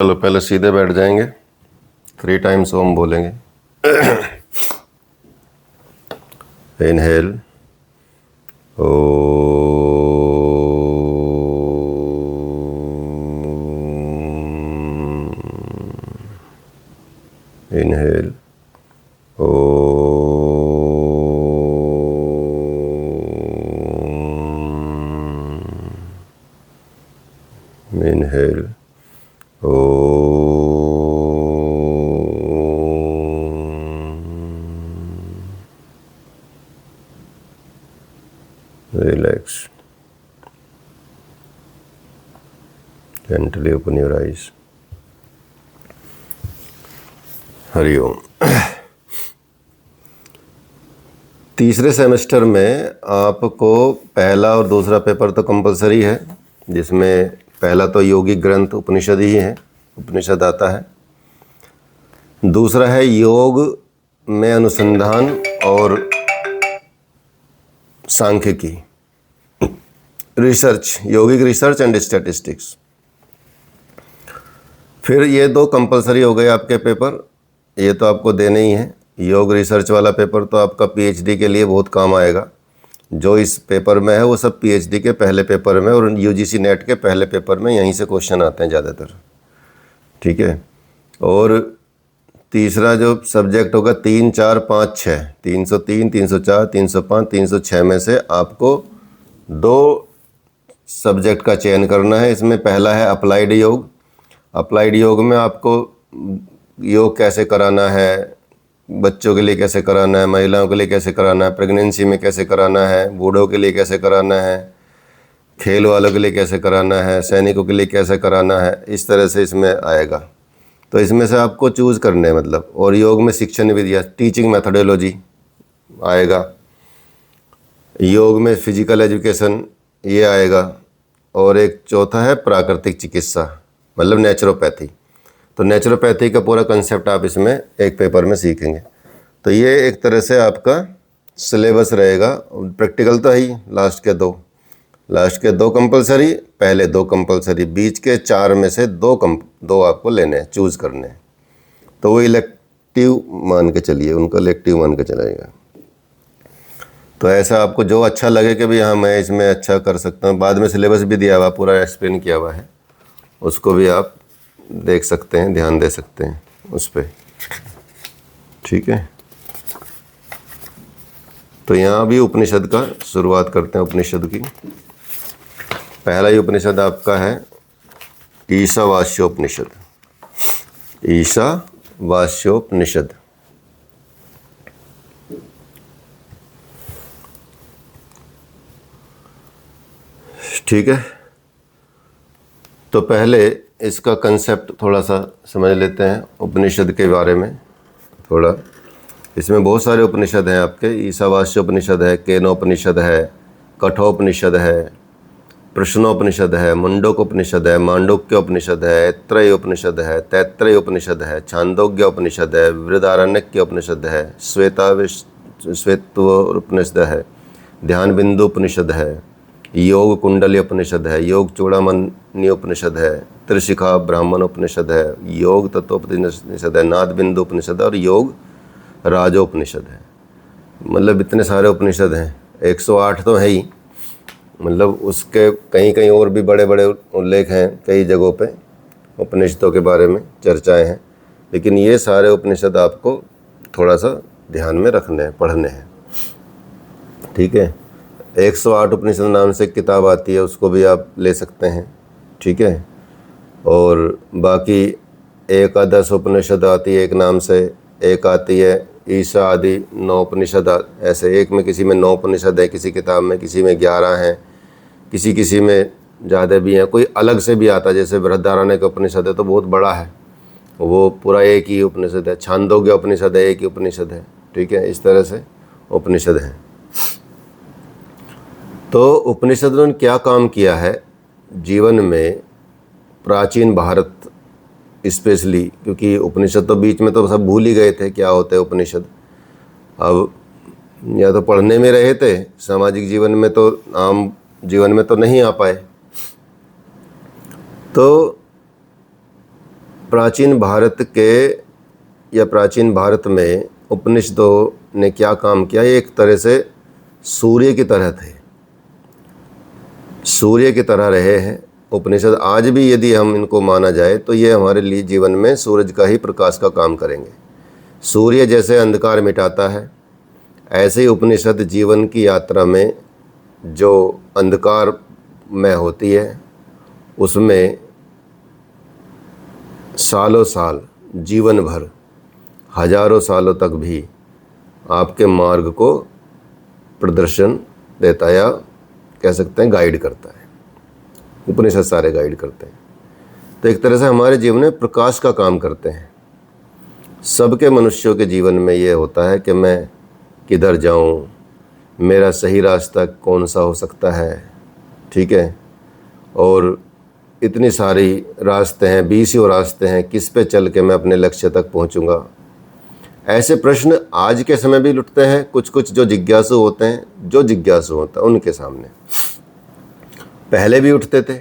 चलो पहले सीधे बैठ जाएंगे, 3 टाइम्स ओम बोलेंगे। इनहेल ओ, इनहेल ओ, इनहेल ओ, relax, gently open your eyes. हरिओम। तीसरे सेमेस्टर में आपको पहला और दूसरा पेपर तो कंपलसरी है, जिसमें पहला तो योगिक ग्रंथ उपनिषद ही है, उपनिषद आता है। दूसरा है योग में अनुसंधान और सांख्यिकी, research, yogic research and statistics. फिर ये 2 कंपलसरी हो गए आपके पेपर, ये तो आपको देने ही है। योग रिसर्च वाला पेपर तो आपका पीएचडी के लिए बहुत काम आएगा। जो इस पेपर में है वो सब पीएचडी के पहले पेपर में और यूजीसी नेट के पहले पेपर में यहीं से क्वेश्चन आते हैं ज़्यादातर, ठीक है। और तीसरा जो सब्जेक्ट होगा 3, 4, 5, 6, 303, 304, 305, 306 में से आपको 2 सब्जेक्ट का चयन करना है। इसमें पहला है अप्लाइड योग। अप्लाइड योग में आपको योग कैसे कराना है, बच्चों के लिए कैसे कराना है, महिलाओं के लिए कैसे कराना है, प्रेगनेंसी में कैसे कराना है, बूढ़ों के लिए कैसे कराना है, खेल वालों के लिए कैसे कराना है, सैनिकों के लिए कैसे कराना है, इस तरह से इसमें आएगा। तो इसमें से आपको चूज़ करने मतलब। और योग में शिक्षण विधियाँ, टीचिंग मेथोडोलॉजी आएगा। योग में फिजिकल एजुकेशन ये आएगा। और एक चौथा है प्राकृतिक चिकित्सा, मतलब नेचुरोपैथी। तो नेचुरोपैथी का पूरा कंसेप्ट आप इसमें एक पेपर में सीखेंगे। तो ये एक तरह से आपका सिलेबस रहेगा। प्रैक्टिकल तो है ही, लास्ट के दो कंपलसरी, पहले 2 कंपलसरी, बीच के 4 में से 2 आपको लेने हैं, चूज़ करने हैं। तो वो इलेक्टिव मान के चलिए, उनका इलेक्टिव मान के चलाएगा। तो ऐसा आपको जो अच्छा लगे कि भाई हाँ मैं इसमें अच्छा कर सकता हूँ। बाद में सिलेबस भी दिया हुआ, पूरा एक्सप्लेन किया हुआ है, उसको भी आप देख सकते हैं, ध्यान दे सकते हैं उस पर, ठीक है। तो यहाँ भी उपनिषद का शुरुआत करते हैं। उपनिषद की पहला ही उपनिषद आपका है ईशावास्योपनिषद। ईशावास्योपनिषद, ठीक है। तो पहले इसका कंसेप्ट थोड़ा सा समझ लेते हैं उपनिषद के बारे में थोड़ा। इसमें बहुत सारे उपनिषद हैं आपके। ईशावास्योपनिषद है, केनोपनिषद है, कठोपनिषद है, प्रश्नोपनिषद है, मुंडकोपनिषद है, मांडुक्योपनिषद है, ऐत्रेयोपनिषद है, तैत्रेयोपनिषद है, छांदोग्योपनिषद है, बृहदारण्यकोपनिषद है, श्वेतोपनिषद है, ध्यान बिंदु उपनिषद है, योग कुंडली उपनिषद है, योग चूड़ामणि उपनिषद है, त्रिशिखा ब्राह्मण उपनिषद है, योग तत्वोपनिषद है, नाद बिंदु उपनिषद और योग राजोपनिषद है। मतलब इतने सारे उपनिषद हैं, 108 तो है ही। मतलब उसके कहीं कहीं और भी बड़े बड़े उल्लेख हैं, कई जगहों पे उपनिषदों के बारे में चर्चाएं हैं। लेकिन ये सारे उपनिषद आपको थोड़ा सा ध्यान में रखने हैं, पढ़ने हैं, ठीक है। 108 उपनिषद नाम से किताब आती है, उसको भी आप ले सकते हैं, ठीक है। और बाकी एकादश उपनिषद आती है एक नाम से, एक आती है ईशा आदि 9 उपनिषद, ऐसे एक में किसी में 9 उपनिषद है, किसी किताब में किसी में 11 हैं, किसी में ज़्यादा भी हैं, कोई अलग से भी आता है। जैसे बृहदारण्यक उपनिषद है तो बहुत बड़ा है, वो पूरा एक ही उपनिषद है। छांदोग्य उपनिषद है, एक ही उपनिषद है, ठीक है। इस तरह से उपनिषद हैं। तो उपनिषदों ने क्या काम किया है जीवन में, प्राचीन भारत स्पेशली, क्योंकि उपनिषद तो बीच में तो सब भूल ही गए थे क्या होते हैं उपनिषद। अब या तो पढ़ने में रहे थे, सामाजिक जीवन में तो, आम जीवन में तो नहीं आ पाए। तो प्राचीन भारत के या प्राचीन भारत में उपनिषदों ने क्या काम किया, ये एक तरह से सूर्य की तरह थे, सूर्य की तरह रहे हैं उपनिषद। आज भी यदि हम इनको माना जाए तो ये हमारे लिए जीवन में सूरज का ही प्रकाश का काम करेंगे। सूर्य जैसे अंधकार मिटाता है, ऐसे ही उपनिषद जीवन की यात्रा में जो अंधकार में होती है उसमें सालों साल, जीवन भर, हजारों सालों तक भी आपके मार्ग को प्रदर्शन देता या कह सकते हैं गाइड करता है। उपनिषद सारे गाइड करते हैं। तो एक तरह से हमारे जीवन में प्रकाश का काम करते हैं। सबके मनुष्यों के जीवन में ये होता है कि मैं किधर जाऊं, मेरा सही रास्ता कौन सा हो सकता है, ठीक है, और इतनी सारी रास्ते हैं, 20 रास्ते हैं, किस पे चल के मैं अपने लक्ष्य तक पहुंचूंगा। ऐसे प्रश्न आज के समय भी उठते हैं कुछ कुछ जो जिज्ञासु होते हैं, जो जिज्ञासु होता है उनके सामने। पहले भी उठते थे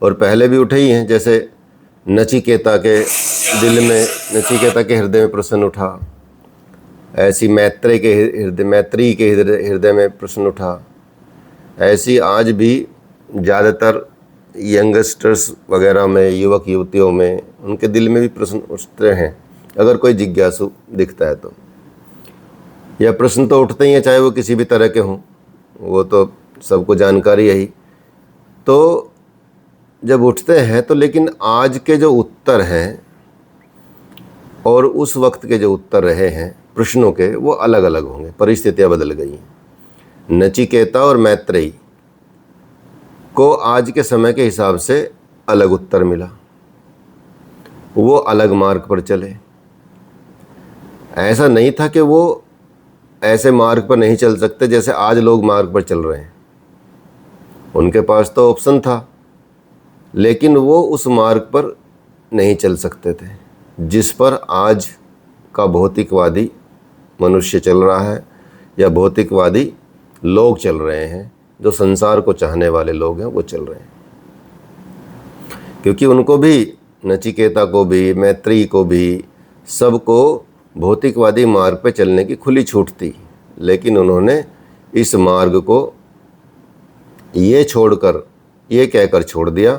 और पहले भी उठे ही हैं। जैसे नचिकेता के दिल में, नचिकेता के हृदय में प्रश्न उठा, ऐसी मैत्री के हृदय में प्रश्न उठा। ऐसी आज भी ज़्यादातर यंगस्टर्स वगैरह में, युवक युवतियों में, उनके दिल में भी प्रश्न उठते हैं अगर कोई जिज्ञासु दिखता है तो। यह प्रश्न तो उठते ही हैं, चाहे वो किसी भी तरह के हों, वो तो सबको जानकारी है ही। तो जब उठते हैं तो लेकिन आज के जो उत्तर हैं और उस वक्त के जो उत्तर रहे हैं प्रश्नों के, वो अलग अलग होंगे। परिस्थितियाँ बदल गई हैं। नचिकेता और मैत्रेयी को आज के समय के हिसाब से अलग उत्तर मिला, वो अलग मार्ग पर चले। ऐसा नहीं था कि वो ऐसे मार्ग पर नहीं चल सकते जैसे आज लोग मार्ग पर चल रहे हैं। उनके पास तो ऑप्शन था, लेकिन वो उस मार्ग पर नहीं चल सकते थे जिस पर आज का भौतिकवादी मनुष्य चल रहा है या भौतिकवादी लोग चल रहे हैं। जो संसार को चाहने वाले लोग हैं वो चल रहे हैं, क्योंकि उनको भी, नचिकेता को भी, मैत्रेयी को भी, सबको भौतिकवादी मार्ग पर चलने की खुली छूट थी। लेकिन उन्होंने इस मार्ग को ये छोड़कर, ये कहकर छोड़ दिया।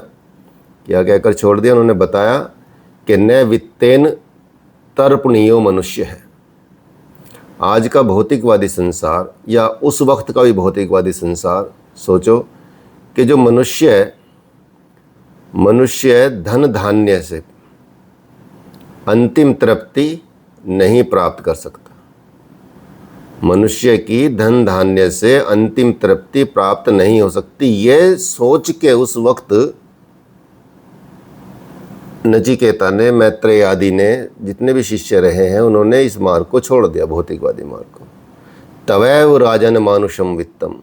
क्या कहकर छोड़ दिया? उन्होंने बताया कि न वित्तेन तर्पणीयो मनुष्य है। आज का भौतिकवादी संसार या उस वक्त का भी भौतिकवादी संसार, सोचो कि जो मनुष्य धन धान्य से अंतिम तृप्ति नहीं प्राप्त कर सकता। मनुष्य की धन धान्य से अंतिम तृप्ति प्राप्त नहीं हो सकती। ये सोच के उस वक्त नचिकेता ने, मैत्रेय आदि ने, जितने भी शिष्य रहे हैं, उन्होंने इस मार्ग को छोड़ दिया, भौतिकवादी मार्ग को। तवैव राजन मानुषम वित्तम।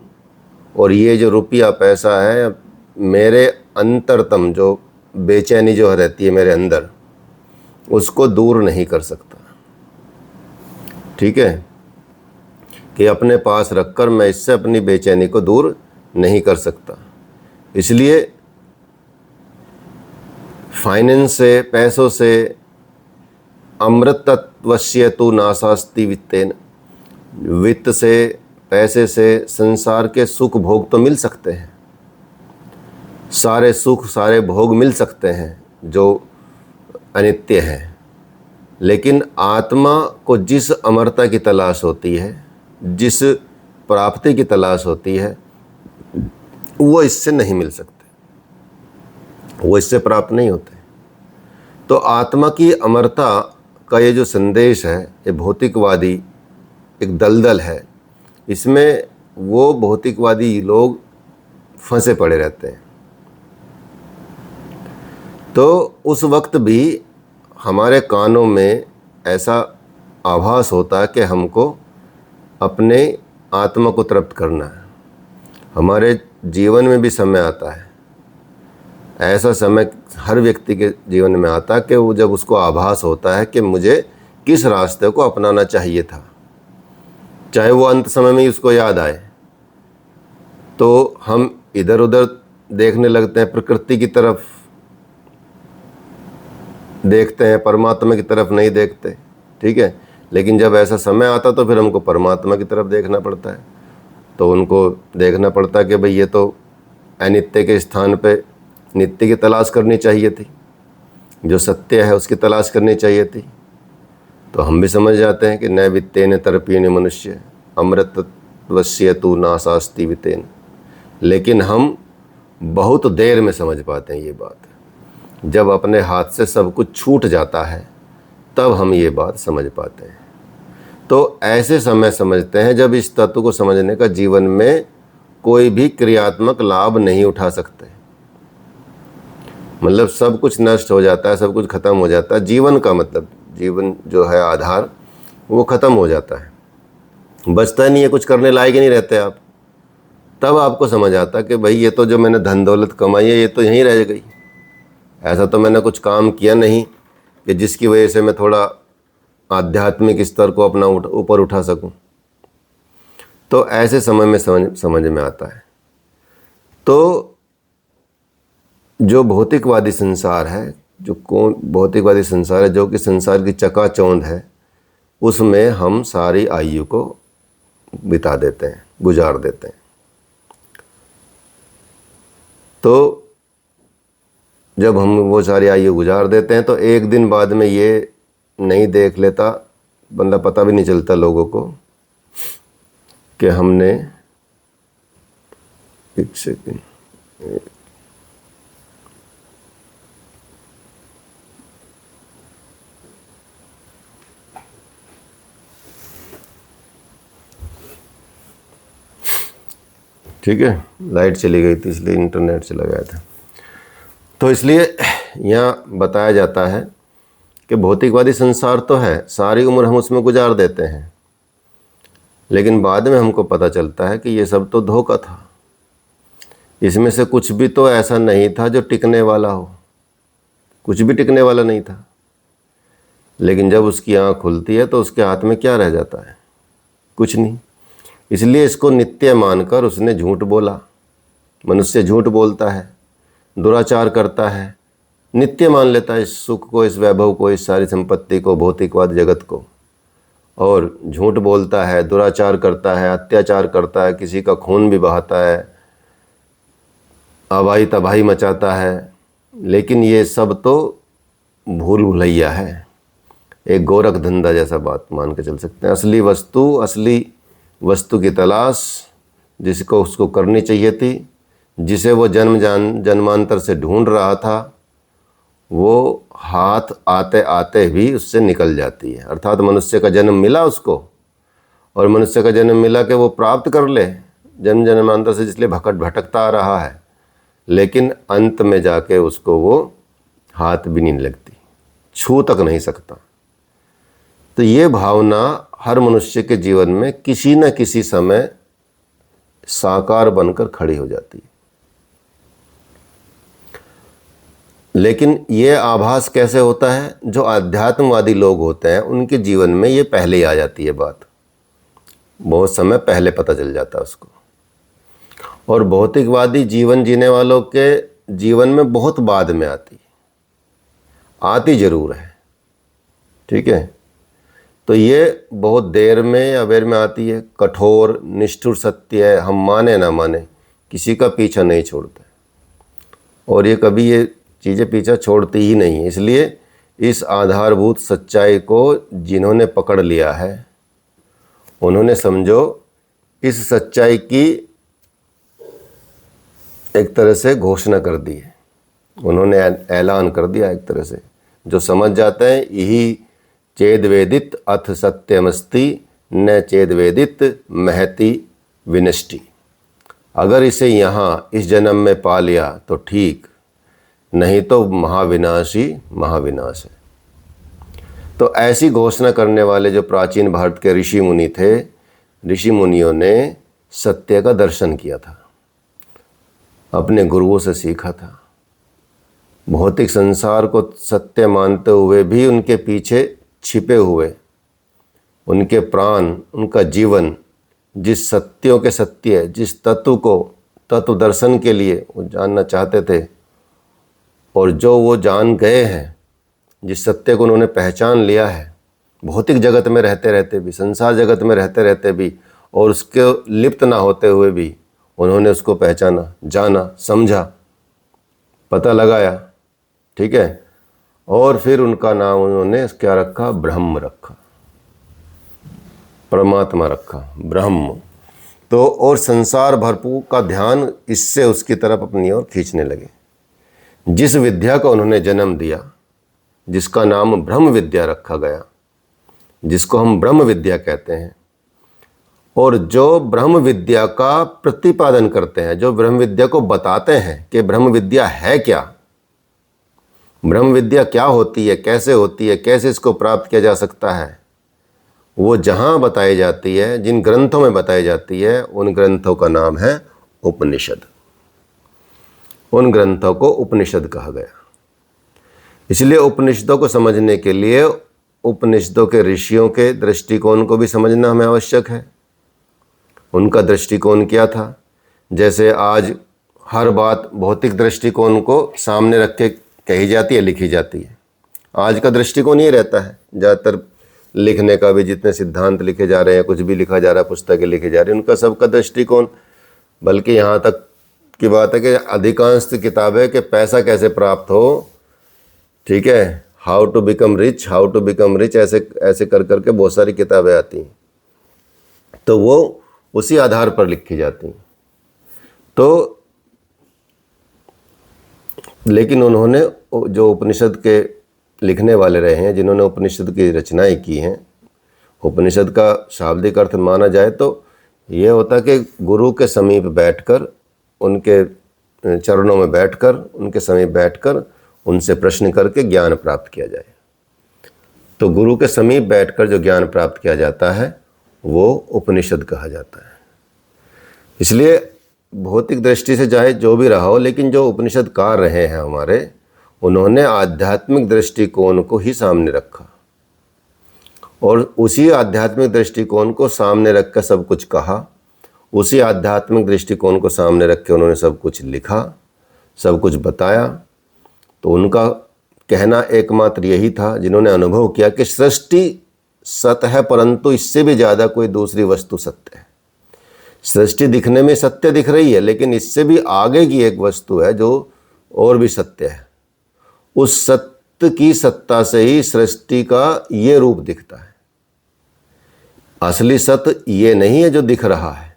और ये जो रुपया पैसा है, मेरे अंतरतम जो बेचैनी जो रहती है मेरे अंदर, उसको दूर नहीं कर सकता। ठीक है, कि अपने पास रखकर मैं इससे अपनी बेचैनी को दूर नहीं कर सकता। इसलिए फाइनेंस से, पैसों से, अमृतत्वस्य तु नासास्ति वित्तेन, वित्त से, पैसे से संसार के सुख भोग तो मिल सकते हैं, सारे सुख सारे भोग मिल सकते हैं जो अनित्य हैं। लेकिन आत्मा को जिस अमरता की तलाश होती है, जिस प्राप्ति की तलाश होती है, वो इससे नहीं मिल सकते, वो इससे प्राप्त नहीं होते। तो आत्मा की अमरता का ये जो संदेश है, ये भौतिकवादी एक दलदल है, इसमें वो भौतिकवादी लोग फंसे पड़े रहते हैं। तो उस वक्त भी हमारे कानों में ऐसा आभास होता है कि हमको अपने आत्मा को तृप्त करना है। हमारे जीवन में भी समय आता है, ऐसा समय हर व्यक्ति के जीवन में आता है कि वो जब उसको आभास होता है कि मुझे किस रास्ते को अपनाना चाहिए था, चाहे वो अंत समय में ही उसको याद आए, तो हम इधर उधर देखने लगते हैं प्रकृति की तरफ, देखते हैं, परमात्मा की तरफ नहीं देखते, ठीक है। लेकिन जब ऐसा समय आता तो फिर हमको परमात्मा की तरफ देखना पड़ता है। तो उनको देखना पड़ता है कि भाई ये तो अनित्य के स्थान पे नित्य की तलाश करनी चाहिए थी, जो सत्य है उसकी तलाश करनी चाहिए थी। तो हम भी समझ जाते हैं कि न वित्तेन तर्पयेन मनुष्य अमृतत्वस्य तु नासास्ति वित्तेन। लेकिन हम बहुत देर में समझ पाते हैं ये बात। जब अपने हाथ से सब कुछ छूट जाता है तब हम ये बात समझ पाते हैं। तो ऐसे समय समझते हैं जब इस तत्व को समझने का जीवन में कोई भी क्रियात्मक लाभ नहीं उठा सकते। मतलब सब कुछ नष्ट हो जाता है, सब कुछ खत्म हो जाता है, जीवन का मतलब जीवन जो है आधार वो खत्म हो जाता है, बचता ही नहीं है, कुछ करने लायक ही नहीं रहते आप। तब आपको समझ आता कि भाई ये तो जो मैंने धन दौलत कमाई है ये तो यहीं रह गई, ऐसा तो मैंने कुछ काम किया नहीं कि जिसकी वजह से मैं थोड़ा आध्यात्मिक स्तर को अपना ऊपर उठा सकूं। तो ऐसे समय में समझ में आता है। तो जो भौतिकवादी संसार है, भौतिकवादी संसार है जो कि संसार की चकाचौंध है, उसमें हम सारी आयु को बिता देते हैं, गुजार देते हैं। तो जब हम वो सारी आयु गुजार देते हैं तो एक दिन बाद में ये नहीं देख लेता बंदा, पता भी नहीं चलता लोगों को कि हमने एक सेकंड ठीक है, लाइट चली गई थी इसलिए इंटरनेट चला गया था। तो इसलिए यहाँ बताया जाता है कि भौतिकवादी संसार तो है, सारी उम्र हम उसमें गुजार देते हैं, लेकिन बाद में हमको पता चलता है कि ये सब तो धोखा था। इसमें से कुछ भी तो ऐसा नहीं था जो टिकने वाला हो, कुछ भी टिकने वाला नहीं था। लेकिन जब उसकी आँख खुलती है तो उसके हाथ में क्या रह जाता है? कुछ नहीं। इसलिए इसको नित्य मानकर उसने झूठ बोला। मनुष्य झूठ बोलता है, दुराचार करता है, नित्य मान लेता है इस सुख को, इस वैभव को, इस सारी संपत्ति को, भौतिकवाद जगत को, और झूठ बोलता है, दुराचार करता है, अत्याचार करता है, किसी का खून भी बहाता है, आबाई तबाही मचाता है। लेकिन ये सब तो भूल भुलैया है, एक गोरख धंधा जैसा बात मान के चल सकते हैं। असली वस्तु की तलाश जिसको उसको करनी चाहिए थी, जिसे वो जन्मांतर से ढूंढ रहा था, वो हाथ आते आते भी उससे निकल जाती है। अर्थात मनुष्य का जन्म मिला उसको, और मनुष्य का जन्म मिला कि वो प्राप्त कर ले जन्मांतर से, इसलिए भटकता आ रहा है, लेकिन अंत में जाके उसको वो हाथ भी नहीं लगती, छू तक नहीं सकता। तो ये भावना हर मनुष्य के जीवन में किसी न किसी समय साकार बनकर खड़ी हो जाती है। लेकिन ये आभास कैसे होता है? जो आध्यात्मवादी लोग होते हैं उनके जीवन में ये पहले ही आ जाती है बात, बहुत समय पहले पता चल जाता है उसको। और भौतिकवादी जीवन जीने वालों के जीवन में बहुत बाद में आती जरूर है, ठीक है। तो ये बहुत देर में या अबेर में आती है। कठोर निष्ठुर सत्य है, हम माने ना माने, किसी का पीछा नहीं छोड़ते, और ये कभी ये चीज़ें पीछा छोड़ती ही नहीं। इसलिए इस आधारभूत सच्चाई को जिन्होंने पकड़ लिया है, उन्होंने समझो इस सच्चाई की एक तरह से घोषणा कर दी है, उन्होंने ऐलान कर दिया एक तरह से। जो समझ जाते हैं यही चेद वेदित अथ सत्यमस्ति न चेद वेदित महति विनष्टि। अगर इसे यहाँ इस जन्म में पा लिया तो ठीक, नहीं तो महाविनाश है। तो ऐसी घोषणा करने वाले जो प्राचीन भारत के ऋषि मुनि थे, ऋषि मुनियों ने सत्य का दर्शन किया था, अपने गुरुओं से सीखा था। भौतिक संसार को सत्य मानते हुए भी उनके पीछे छिपे हुए उनके प्राण, उनका जीवन जिस सत्यों के सत्य, जिस तत्व दर्शन के लिए वो जानना चाहते थे, और जो वो जान गए हैं, जिस सत्य को उन्होंने पहचान लिया है भौतिक जगत में रहते रहते भी, संसार जगत में रहते रहते भी, और उसके लिप्त ना होते हुए भी उन्होंने उसको पहचाना, जाना, समझा, पता लगाया, ठीक है, और फिर उनका नाम उन्होंने क्या रखा? ब्रह्म रखा, परमात्मा रखा, ब्रह्म। तो और संसार भरपूर का ध्यान इससे उसकी तरफ अपनी ओर खींचने लगे। जिस विद्या का उन्होंने जन्म दिया, जिसका नाम ब्रह्म विद्या रखा गया, जिसको हम ब्रह्म विद्या कहते हैं, और जो ब्रह्म विद्या का प्रतिपादन करते हैं, जो ब्रह्म विद्या को बताते हैं कि ब्रह्म विद्या है क्या, ब्रह्म विद्या क्या होती है, कैसे होती है, कैसे इसको प्राप्त किया जा सकता है, वो जहाँ बताई जाती है, जिन ग्रंथों में बताई जाती है, उन ग्रंथों का नाम है उपनिषद। उन ग्रंथों को उपनिषद कहा गया। इसलिए उपनिषदों को समझने के लिए उपनिषदों के ऋषियों के दृष्टिकोण को भी समझना हमें आवश्यक है। उनका दृष्टिकोण क्या था? जैसे आज हर बात भौतिक दृष्टिकोण को सामने रख के कही जाती है, लिखी जाती है। आज का दृष्टिकोण ये रहता है, ज़्यादातर लिखने का भी, जितने सिद्धांत लिखे जा रहे हैं, कुछ भी लिखा जा रहा है, पुस्तकें लिखी जा रही हैं, उनका सबका दृष्टिकोण, बल्कि यहाँ तक की बात है कि अधिकांश किताबें कि पैसा कैसे प्राप्त हो, ठीक है, how to become rich, how to become rich, ऐसे ऐसे कर करके बहुत सारी किताबें आती हैं, तो वो उसी आधार पर लिखी जाती हैं। तो लेकिन उन्होंने जो उपनिषद के लिखने वाले रहे हैं, जिन्होंने उपनिषद की रचनाएं की हैं, उपनिषद का शाब्दिक अर्थ माना जाए तो ये होता कि गुरु के समीप बैठकर, उनके चरणों में बैठकर, उनके समीप बैठकर उनसे प्रश्न करके ज्ञान प्राप्त किया जाए। तो गुरु के समीप बैठकर जो ज्ञान प्राप्त किया जाता है वो उपनिषद कहा जाता है। इसलिए भौतिक दृष्टि से चाहे जो भी रहा हो, लेकिन जो उपनिषदकार रहे हैं हमारे, उन्होंने आध्यात्मिक दृष्टिकोण को ही सामने रखा और उसी आध्यात्मिक दृष्टिकोण को सामने रख कर सब कुछ कहा, उसी आध्यात्मिक दृष्टिकोण को सामने रख के उन्होंने सब कुछ लिखा, सब कुछ बताया। तो उनका कहना एकमात्र यही था, जिन्होंने अनुभव किया कि सृष्टि सत्य है, परंतु इससे भी ज़्यादा कोई दूसरी वस्तु सत्य है। सृष्टि दिखने में सत्य दिख रही है, लेकिन इससे भी आगे की एक वस्तु है जो और भी सत्य है। उस सत्य की सत्ता से ही सृष्टि का ये रूप दिखता है। असली सत्य ये नहीं है जो दिख रहा है,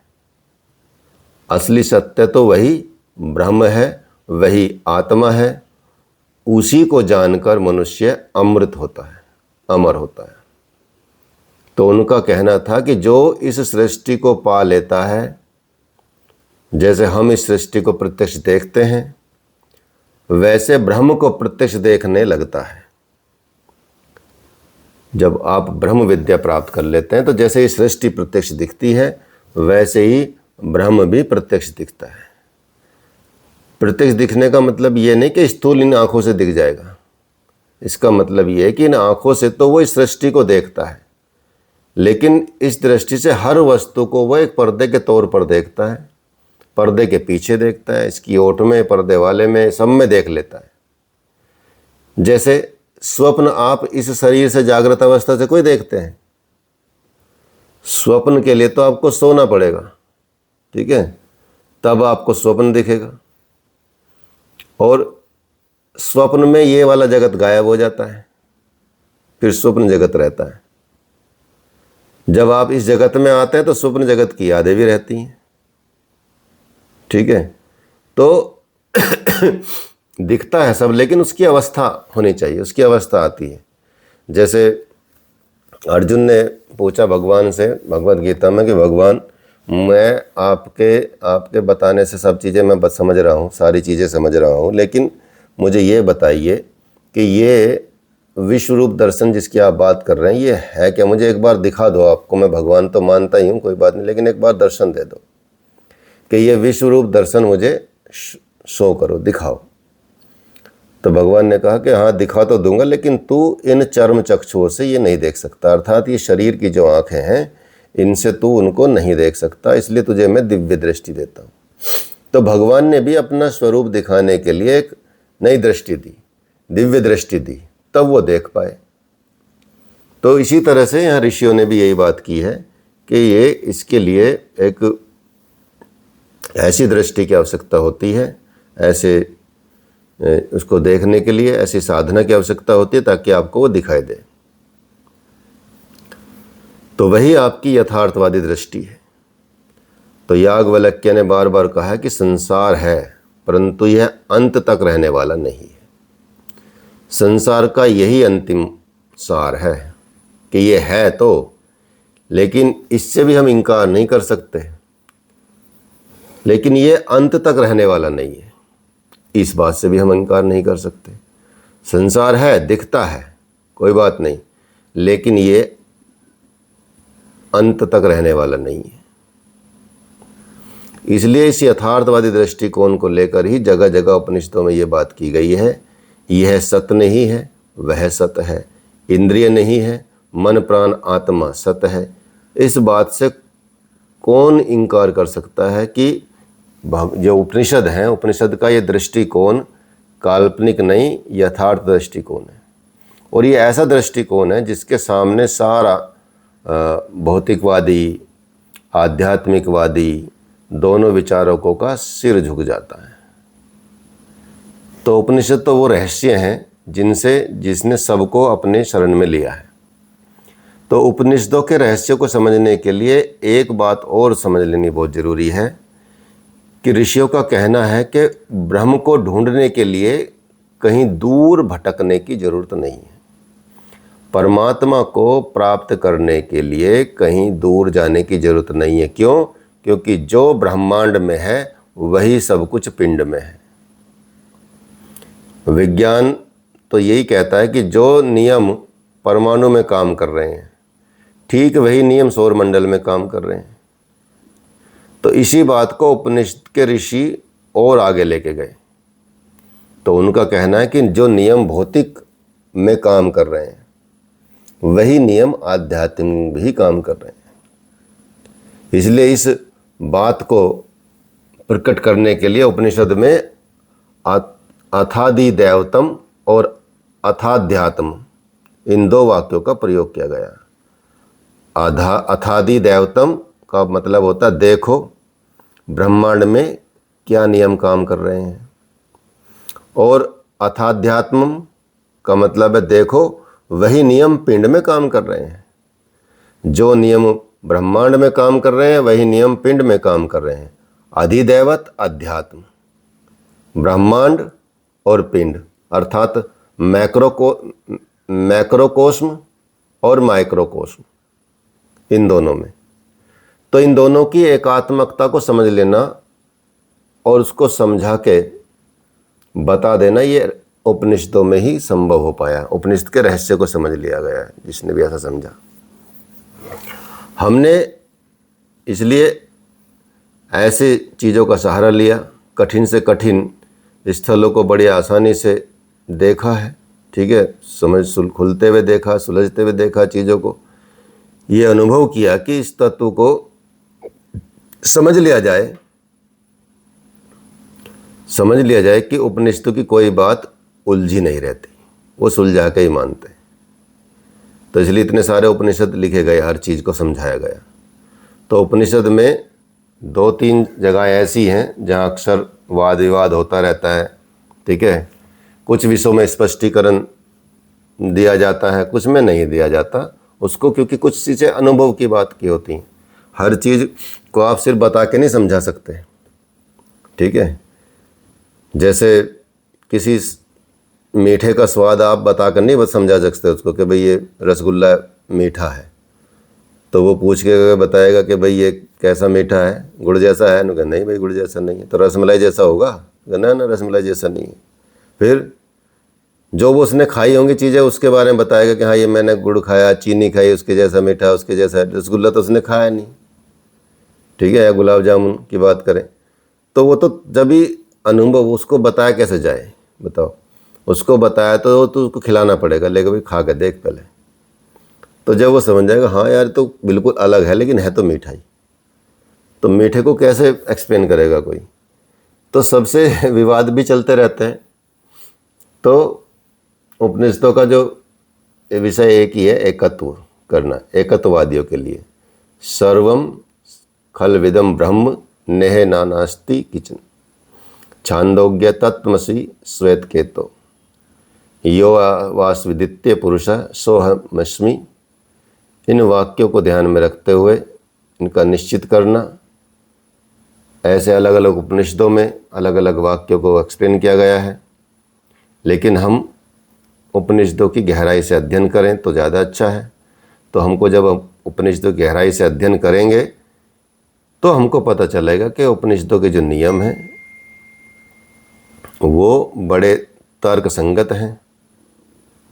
असली सत्य तो वही ब्रह्म है, वही आत्मा है। उसी को जानकर मनुष्य अमृत होता है, अमर होता है। तो उनका कहना था कि जो इस सृष्टि को पा लेता है, जैसे हम इस सृष्टि को प्रत्यक्ष देखते हैं, वैसे ब्रह्म को प्रत्यक्ष देखने लगता है। जब आप ब्रह्म विद्या प्राप्त कर लेते हैं तो जैसे ही सृष्टि प्रत्यक्ष दिखती है, वैसे ही ब्रह्म भी प्रत्यक्ष दिखता है। प्रत्यक्ष दिखने का मतलब ये नहीं कि स्थूल इन आँखों से दिख जाएगा। इसका मतलब ये है कि इन आँखों से तो वो इस सृष्टि को देखता है, लेकिन इस दृष्टि से हर वस्तु को वो एक पर्दे के तौर पर देखता है, पर्दे के पीछे देखता है, इसकी ओट में, पर्दे वाले में, सब में देख लेता है। जैसे स्वप्न आप इस शरीर से जागृत अवस्था से कोई देखते हैं, स्वप्न के लिए तो आपको सोना पड़ेगा, ठीक है, तब आपको स्वप्न दिखेगा। और स्वप्न में ये वाला जगत गायब हो जाता है, फिर स्वप्न जगत रहता है। जब आप इस जगत में आते हैं तो स्वप्न जगत की यादें भी रहती हैं, ठीक है। तो दिखता है सब, लेकिन उसकी अवस्था होनी चाहिए, उसकी अवस्था आती है। जैसे अर्जुन ने पूछा भगवान से भगवद गीता में कि भगवान, मैं आपके बताने से सब चीज़ें मैं समझ रहा हूँ, सारी चीज़ें समझ रहा हूँ, लेकिन मुझे ये बताइए कि ये विश्व रूप दर्शन जिसकी आप बात कर रहे हैं, ये है क्या? मुझे एक बार दिखा दो आपको, मैं भगवान तो मानता ही हूँ, कोई बात नहीं, लेकिन एक बार दर्शन दे दो कि ये विश्व रूप दर्शन मुझे शो करो, दिखाओ। तो भगवान ने कहा कि हाँ दिखा तो दूंगा, लेकिन तू इन चर्म चक्षुओं से ये नहीं देख सकता, अर्थात ये शरीर की जो आँखें हैं इनसे तू उनको नहीं देख सकता, इसलिए तुझे मैं दिव्य दृष्टि देता हूँ। तो भगवान ने भी अपना स्वरूप दिखाने के लिए एक नई दृष्टि दी, दिव्य दृष्टि दी, तब वो देख पाए। तो इसी तरह से यहाँ ऋषियों ने भी यही बात की है कि ये इसके लिए एक ऐसी दृष्टि की आवश्यकता होती है, ऐसे उसको देखने के लिए ऐसी साधना की आवश्यकता होती है ताकि आपको वो दिखाई दे। तो वही आपकी यथार्थवादी दृष्टि है। तो याज्ञवल्क्य ने बार बार कहा कि संसार है परंतु यह अंत तक रहने वाला नहीं है। संसार का यही अंतिम सार है कि ये है तो, लेकिन इससे भी हम इनकार नहीं कर सकते, लेकिन ये अंत तक रहने वाला नहीं है, इस बात से भी हम इनकार नहीं कर सकते। संसार है, दिखता है, कोई बात नहीं, लेकिन ये अंत तक रहने वाला नहीं है। इसलिए इस यथार्थवादी दृष्टिकोण को लेकर ही जगह जगह उपनिषदों में ये बात की गई है, यह सत्य नहीं है, वह सत्य है, इंद्रिय नहीं है, मन प्राण आत्मा सत्य है। इस बात से कौन इनकार कर सकता है कि जो उपनिषद हैं, उपनिषद का ये दृष्टिकोण काल्पनिक नहीं, यथार्थ दृष्टिकोण है। और ये ऐसा दृष्टिकोण है जिसके सामने सारा भौतिकवादी, आध्यात्मिकवादी दोनों विचारकों का सिर झुक जाता है। तो उपनिषद तो वो रहस्य हैं जिसने सबको अपने शरण में लिया है। तो उपनिषदों के रहस्य को समझने के लिए एक बात और समझ लेनी बहुत ज़रूरी है कि ऋषियों का कहना है कि ब्रह्म को ढूंढने के लिए कहीं दूर भटकने की ज़रूरत नहीं है। परमात्मा को प्राप्त करने के लिए कहीं दूर जाने की ज़रूरत नहीं है। क्यों? क्योंकि जो ब्रह्मांड में है वही सब कुछ पिंड में है। विज्ञान तो यही कहता है कि जो नियम परमाणु में काम कर रहे हैं, ठीक वही नियम सौर मंडल में काम कर रहे हैं। तो इसी बात को उपनिषद के ऋषि और आगे लेके गए। तो उनका कहना है कि जो नियम भौतिक में काम कर रहे हैं वही नियम आध्यात्मिक भी काम कर रहे हैं। इसलिए इस बात को प्रकट करने के लिए उपनिषद में अथादि दैवतम और अथाध्यात्म इन दो वाक्यों का प्रयोग किया गया। अथादि दैवतम का मतलब होता है देखो ब्रह्मांड में क्या नियम काम कर रहे हैं, और अथाध्यात्म का मतलब है देखो वही नियम पिंड में काम कर रहे हैं। जो नियम ब्रह्मांड में काम कर रहे हैं वही नियम पिंड में काम कर रहे हैं। अधिदैवत अध्यात्म, ब्रह्मांड और पिंड अर्थात मैक्रोकोस्म और माइक्रोकोस्म, इन दोनों में। तो इन दोनों की एकात्मकता को समझ लेना और उसको समझा के बता देना, ये उपनिषदों में ही संभव हो पाया। उपनिषद के रहस्य को समझ लिया गया है जिसने भी ऐसा समझा। हमने इसलिए ऐसे चीज़ों का सहारा लिया, कठिन से कठिन स्थलों को बड़ी आसानी से देखा है, ठीक है, समझ खुलते हुए देखा, सुलझते हुए देखा चीज़ों को। ये अनुभव किया कि इस तत्व को समझ लिया जाए कि उपनिषदों की कोई बात उलझी नहीं रहती, वो सुलझा के ही मानते हैं। तो इसलिए इतने सारे उपनिषद लिखे गए, हर चीज़ को समझाया गया। तो उपनिषद में 2-3 जगह ऐसी हैं जहाँ अक्सर वाद विवाद होता रहता है, ठीक है। कुछ विषयों में स्पष्टीकरण दिया जाता है, कुछ में नहीं दिया जाता उसको, क्योंकि कुछ चीज़ें अनुभव की बात की होती हैं। हर चीज़ को आप सिर्फ बता के नहीं समझा सकते, ठीक है। जैसे किसी मीठे का स्वाद आप बता कर नहीं समझा सकते उसको कि भाई ये रसगुल्ला मीठा है, तो वो पूछ के बताएगा कि भाई ये कैसा मीठा है, गुड़ जैसा है? ना, नहीं भाई गुड़ जैसा नहीं है। तो रसमलाई जैसा होगा? ना रसमलाई जैसा नहीं है। फिर जो वो उसने खाई होंगी चीज़ें उसके बारे में बताएगा कि हाँ ये मैंने गुड़ खाया, चीनी खाई, उसके जैसा मीठा, उसके जैसा है। रसगुल्ला तो उसने खाया नहीं, ठीक है, या गुलाब जामुन की बात करें तो वो तो जब ही अनुभव, उसको बताया कैसे जाए बताओ। उसको बताया तो उसको खिलाना पड़ेगा, लेकिन भाई खा के देख पहले, तो जब वो समझ जाएगा हाँ यार तो बिल्कुल अलग है लेकिन है तो मीठा ही। तो मीठे को कैसे एक्सप्लेन करेगा कोई? तो सबसे विवाद भी चलते रहते हैं। तो उपनिषदों का जो विषय एक ही है, एकत्व करना, एकत्ववादियों के लिए। सर्वम खलविदम ब्रह्म नेह नानास्ति किचन, छांदोग्य तत्वमसि श्वेत केतो, यो वासविदित्य पुरुष सोहमस्मि। इन वाक्यों को ध्यान में रखते हुए इनका निश्चित करना। ऐसे अलग अलग उपनिषदों में अलग अलग वाक्यों को एक्सप्लेन किया गया है, लेकिन हम उपनिषदों की गहराई से अध्ययन करें तो ज़्यादा अच्छा है। तो हमको जब उपनिषदों की गहराई से अध्ययन करेंगे तो हमको पता चलेगा कि उपनिषदों के जो नियम हैं वो बड़े तर्क संगत हैं,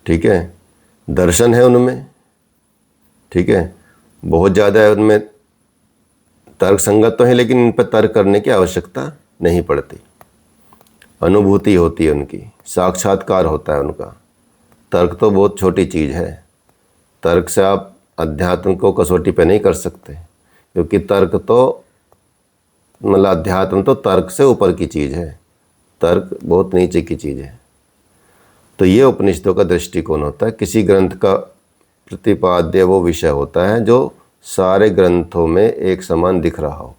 ठीक है, दर्शन है उनमें, ठीक है, बहुत ज़्यादा है उनमें, तर्क संगत तो है, लेकिन इन पर तर्क करने की आवश्यकता नहीं पड़ती। अनुभूति होती है उनकी, साक्षात्कार होता है उनका। तर्क तो बहुत छोटी चीज़ है। तर्क से आप अध्यात्म को कसौटी पे नहीं कर सकते, क्योंकि तर्क तो मतलब अध्यात्म तो तर्क से ऊपर की चीज़ है, तर्क बहुत नीचे की चीज़ है। तो ये उपनिषदों का दृष्टिकोण होता है। किसी ग्रंथ का प्रतिपाद्य वो विषय होता है जो सारे ग्रंथों में एक समान दिख रहा हो,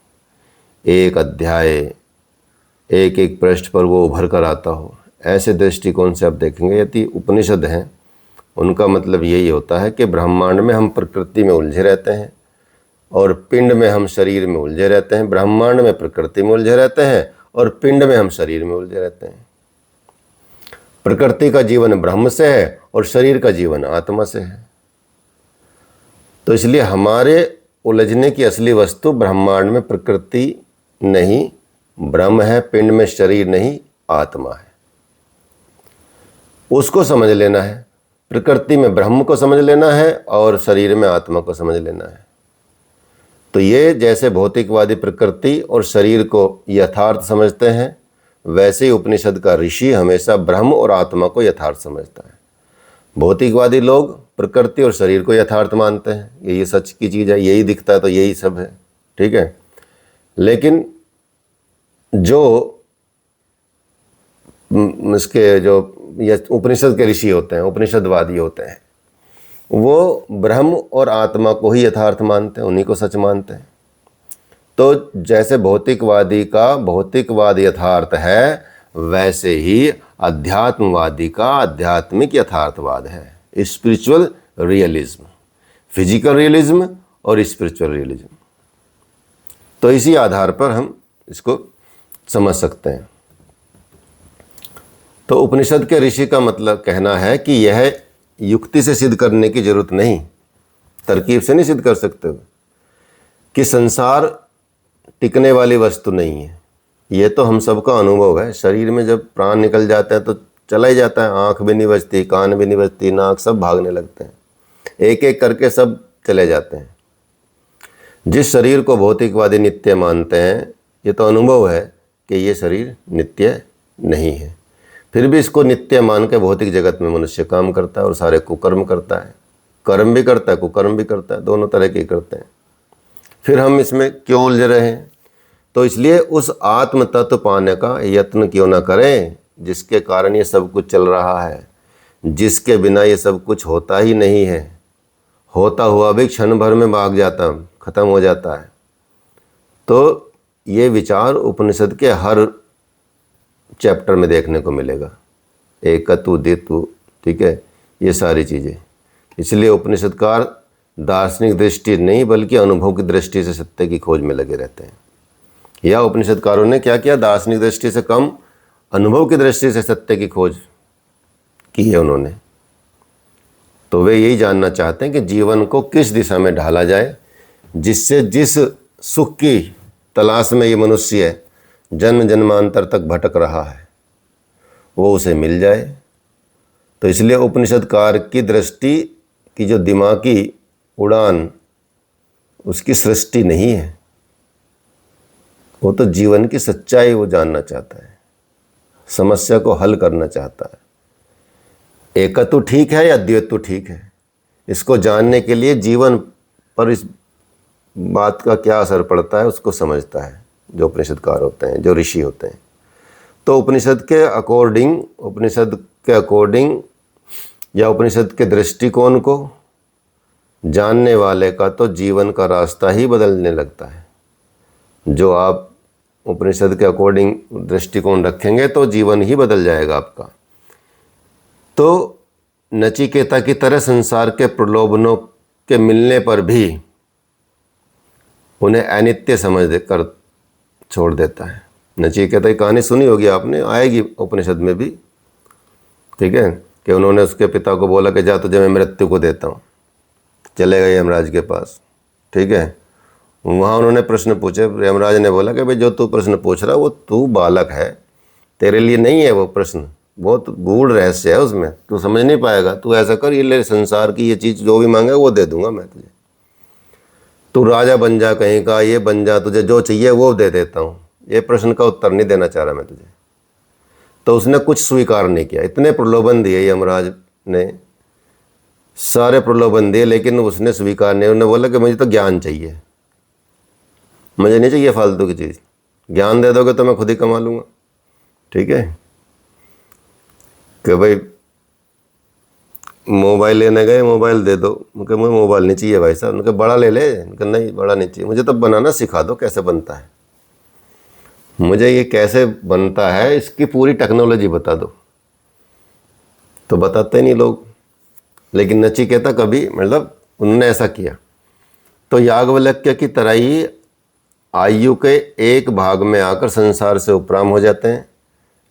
एक अध्याय एक एक पृष्ठ पर वो उभर कर आता हो। ऐसे दृष्टिकोण से आप देखेंगे यदि उपनिषद हैं, उनका मतलब यही होता है कि ब्रह्मांड में हम प्रकृति में उलझे रहते हैं और पिंड में हम शरीर में उलझे रहते हैं। ब्रह्मांड में प्रकृति में उलझे रहते हैं और पिंड में हम शरीर में उलझे रहते हैं। प्रकृति का जीवन ब्रह्म से है और शरीर का जीवन आत्मा से है। तो इसलिए हमारे उलझने की असली वस्तु ब्रह्मांड में प्रकृति नहीं, ब्रह्म है, पिंड में शरीर नहीं, आत्मा है। उसको समझ लेना है। प्रकृति में ब्रह्म को समझ लेना है और शरीर में आत्मा को समझ लेना है। तो ये जैसे भौतिकवादी प्रकृति और शरीर को यथार्थ समझते हैं, वैसे ही उपनिषद का ऋषि हमेशा ब्रह्म और आत्मा को यथार्थ समझता है। भौतिकवादी लोग प्रकृति और शरीर को यथार्थ मानते हैं, ये सच की चीज़ है, यही दिखता है तो यही सब है, ठीक है। लेकिन जो इसके जो उपनिषद के ऋषि होते हैं, उपनिषदवादी होते हैं, वो ब्रह्म और आत्मा को ही यथार्थ मानते हैं, उन्हीं को सच मानते हैं। तो जैसे भौतिकवादी का भौतिकवाद यथार्थ है, वैसे ही अध्यात्मवादी का आध्यात्मिक यथार्थवाद है। स्पिरिचुअल रियलिज्म, फिजिकल रियलिज्म और स्पिरिचुअल रियलिज्म। तो इसी आधार पर हम इसको समझ सकते हैं। तो उपनिषद के ऋषि का मतलब कहना है कि यह युक्ति से सिद्ध करने की जरूरत नहीं, तरकीब से नहीं सिद्ध कर सकते हो कि संसार टिकने वाली वस्तु नहीं है। ये तो हम सबका अनुभव है। शरीर में जब प्राण निकल जाता है तो चला ही जाता है, आँख भी नहीं बचती, कान भी नहीं बचती, नाक, सब भागने लगते हैं, एक एक करके सब चले जाते हैं। जिस शरीर को भौतिकवादी नित्य मानते हैं, ये तो अनुभव है कि ये शरीर नित्य नहीं है। फिर भी इसको नित्य मान के भौतिक जगत में मनुष्य काम करता है और सारे कुकर्म करता है। कर्म भी करता है, कुकर्म भी करता है, दोनों तरह के करते हैं। फिर हम इसमें क्यों उलझ रहे हैं? तो इसलिए उस आत्म तत्व पाने का यत्न क्यों ना करें जिसके कारण ये सब कुछ चल रहा है, जिसके बिना ये सब कुछ होता ही नहीं है। होता हुआ भी क्षण भर में भाग जाता, खत्म हो जाता है। तो ये विचार उपनिषद के हर चैप्टर में देखने को मिलेगा, एकत्व, द्वित्व, ठीक है, ये सारी चीज़ें। इसलिए उपनिषदकार दार्शनिक दृष्टि नहीं बल्कि अनुभव की दृष्टि से सत्य की खोज में लगे रहते हैं। या उपनिषदकारों ने क्या किया, दार्शनिक दृष्टि से कम अनुभव की दृष्टि से सत्य की खोज की है उन्होंने। तो वे यही जानना चाहते हैं कि जीवन को किस दिशा में ढाला जाए जिससे जिस सुख की तलाश में ये मनुष्य जन्म जन्मांतर तक भटक रहा है वो उसे मिल जाए। तो इसलिए उपनिषदकार की दृष्टि की जो दिमागी उड़ान, उसकी सृष्टि नहीं है, वो तो जीवन की सच्चाई वो जानना चाहता है, समस्या को हल करना चाहता है। एकत्व ठीक है या द्वैत्व ठीक है, इसको जानने के लिए जीवन पर इस बात का क्या असर पड़ता है उसको समझता है जो उपनिषदकार होते हैं, जो ऋषि होते हैं। तो उपनिषद के अकॉर्डिंग या उपनिषद के दृष्टिकोण को जानने वाले का तो जीवन का रास्ता ही बदलने लगता है। जो आप उपनिषद के अकॉर्डिंग दृष्टिकोण रखेंगे तो जीवन ही बदल जाएगा आपका। तो नचिकेता की तरह संसार के प्रलोभनों के मिलने पर भी उन्हें अनित्य समझ कर छोड़ देता है। नचिकेता की कहानी सुनी होगी आपने, आएगी उपनिषद में भी, ठीक है, कि उन्होंने उसके पिता को बोला कि जा तुझे मैं मृत्यु को देता हूँ, चले गए यमराज के पास, ठीक है। वहाँ उन्होंने प्रश्न पूछे, यमराज ने बोला कि भाई जो तू प्रश्न पूछ रहा वो तू बालक है, तेरे लिए नहीं है वो प्रश्न, बहुत गूढ़ रहस्य है उसमें, तू समझ नहीं पाएगा। तू ऐसा कर, ये ले संसार की ये चीज़ जो भी मांगे वो दे दूंगा मैं तुझे, तू राजा बन जा कहीं का, ये बन जा, तुझे जो चाहिए वो दे देता हूँ, ये प्रश्न का उत्तर नहीं देना चाह रहा मैं तुझे। तो उसने कुछ स्वीकार नहीं किया। इतने प्रलोभन दिए यमराज ने, सारे प्रलोभन दिए, लेकिन उसने स्वीकार नहीं। उन्होंने बोला कि मुझे तो ज्ञान चाहिए, मुझे नहीं चाहिए फालतू की चीज़, ज्ञान दे दोगे तो मैं खुद ही कमा लूँगा, ठीक है। कि भाई मोबाइल लेने गए, मोबाइल दे दो, उनके मुझे मोबाइल नहीं चाहिए भाई साहब, उनके बड़ा ले ले, उनका नहीं बड़ा नहीं चाहिए, मुझे तो बनाना सिखा दो, कैसे बनता है, मुझे ये कैसे बनता है इसकी पूरी टेक्नोलॉजी बता दो। तो बताते नहीं लोग, लेकिन नचिकेता कभी, मतलब उन्होंने ऐसा किया। तो याज्ञवल्क्य की तरह ही आयु के एक भाग में आकर संसार से उपराम हो जाते हैं,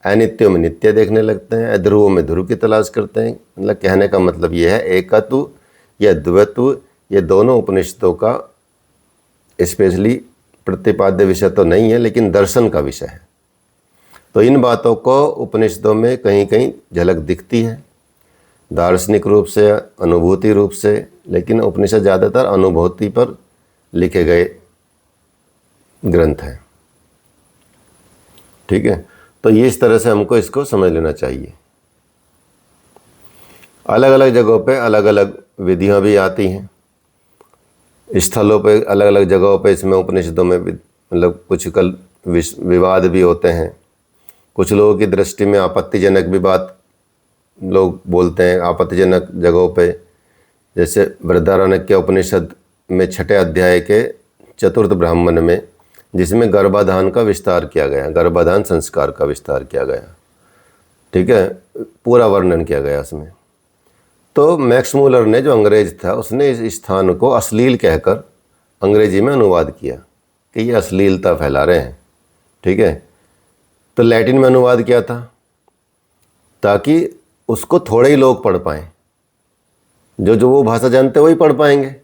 अनित्यों में नित्य देखने लगते हैं, अध्रुवों में ध्रुव की तलाश करते हैं। मतलब कहने का मतलब ये है, एकत्व या द्वैत्व ये दोनों उपनिषदों का स्पेशली प्रतिपाद्य विषय तो नहीं है, लेकिन दर्शन का विषय है। तो इन बातों को उपनिषदों में कहीं कहीं झलक दिखती है, दार्शनिक रूप से, अनुभूति रूप से, लेकिन उपनिषद ज़्यादातर अनुभूति पर लिखे गए ग्रंथ हैं, ठीक है। तो ये इस तरह से हमको इसको समझ लेना चाहिए। अलग अलग जगहों पे अलग अलग विधियाँ भी आती हैं, स्थलों पे अलग अलग जगहों पे इसमें उपनिषदों में भी मतलब कुछ कल विवाद भी होते हैं। कुछ लोगों की दृष्टि में आपत्तिजनक भी बात लोग बोलते हैं, आपत्तिजनक जगहों पे, जैसे बृहदारण्यक उपनिषद में 6ठे अध्याय के चतुर्थ ब्राह्मण में, जिसमें गर्भाधान का विस्तार किया गया, गर्भाधान संस्कार का विस्तार किया गया, ठीक है, पूरा वर्णन किया गया उसमें। तो मैक्स मूलर ने, जो अंग्रेज था, उसने इस स्थान को अश्लील कहकर अंग्रेजी में अनुवाद किया कि ये अश्लीलता फैला रहे हैं, ठीक है। तो लैटिन में अनुवाद किया था ताकि उसको थोड़े ही लोग पढ़ पाएँ, जो वो भाषा जानते वही पढ़ पाएंगे।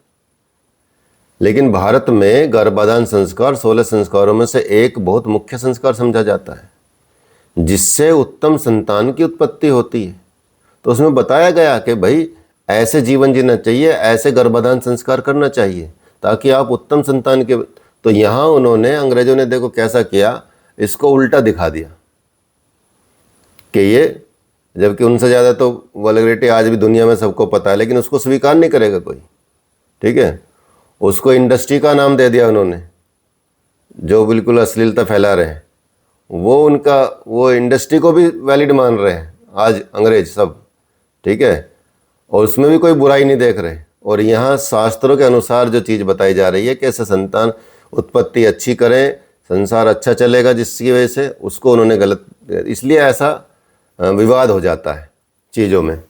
लेकिन भारत में गर्भाधान संस्कार 16 संस्कारों में से एक बहुत मुख्य संस्कार समझा जाता है, जिससे उत्तम संतान की उत्पत्ति होती है। तो उसमें बताया गया कि भाई ऐसे जीवन जीना चाहिए, ऐसे गर्भाधान संस्कार करना चाहिए ताकि आप उत्तम संतान के। तो यहाँ उन्होंने, अंग्रेजों ने देखो कैसा किया, इसको उल्टा दिखा दिया कि ये, जबकि उनसे ज़्यादा तो वल्गैरिटी आज भी दुनिया में सबको पता है, लेकिन उसको स्वीकार नहीं करेगा कोई, ठीक है। उसको इंडस्ट्री का नाम दे दिया उन्होंने, जो बिल्कुल अश्लीलता फैला रहे हैं, वो इंडस्ट्री को भी वैलिड मान रहे हैं आज अंग्रेज सब, ठीक है, और उसमें भी कोई बुराई नहीं देख रहे। और यहाँ शास्त्रों के अनुसार जो चीज़ बताई जा रही है, कैसे संतान उत्पत्ति अच्छी करें, संसार अच्छा चलेगा, जिसकी वजह से उसको उन्होंने गलत, इसलिए ऐसा विवाद हो जाता है चीज़ों में।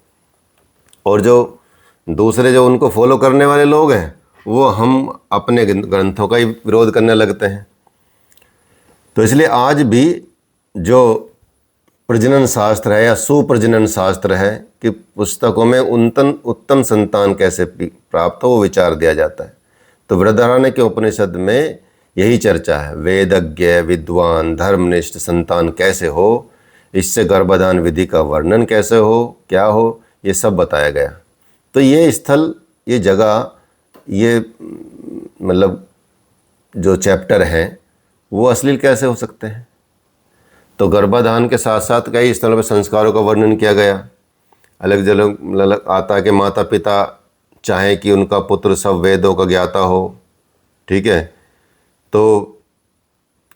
और जो दूसरे जो उनको फॉलो करने वाले लोग हैं, वो हम अपने ग्रंथों का ही विरोध करने लगते हैं। तो इसलिए आज भी जो प्रजनन शास्त्र है या सुप्रजनन शास्त्र है कि पुस्तकों में उत्तम संतान कैसे प्राप्त हो, वो विचार दिया जाता है। तो बृहदारण्यक के उपनिषद में यही चर्चा है, वेदज्ञ विद्वान धर्मनिष्ठ संतान कैसे हो, इससे गर्भाधान विधि का वर्णन कैसे हो, क्या हो, ये सब बताया गया। तो ये स्थल, ये जगह, ये मतलब जो चैप्टर हैं वो अश्लील कैसे हो सकते हैं। तो गर्भाधान के साथ साथ कई स्थलों पर संस्कारों का वर्णन किया गया। अलग जगह आता है कि माता पिता चाहें कि उनका पुत्र सब वेदों का ज्ञाता हो, ठीक है। तो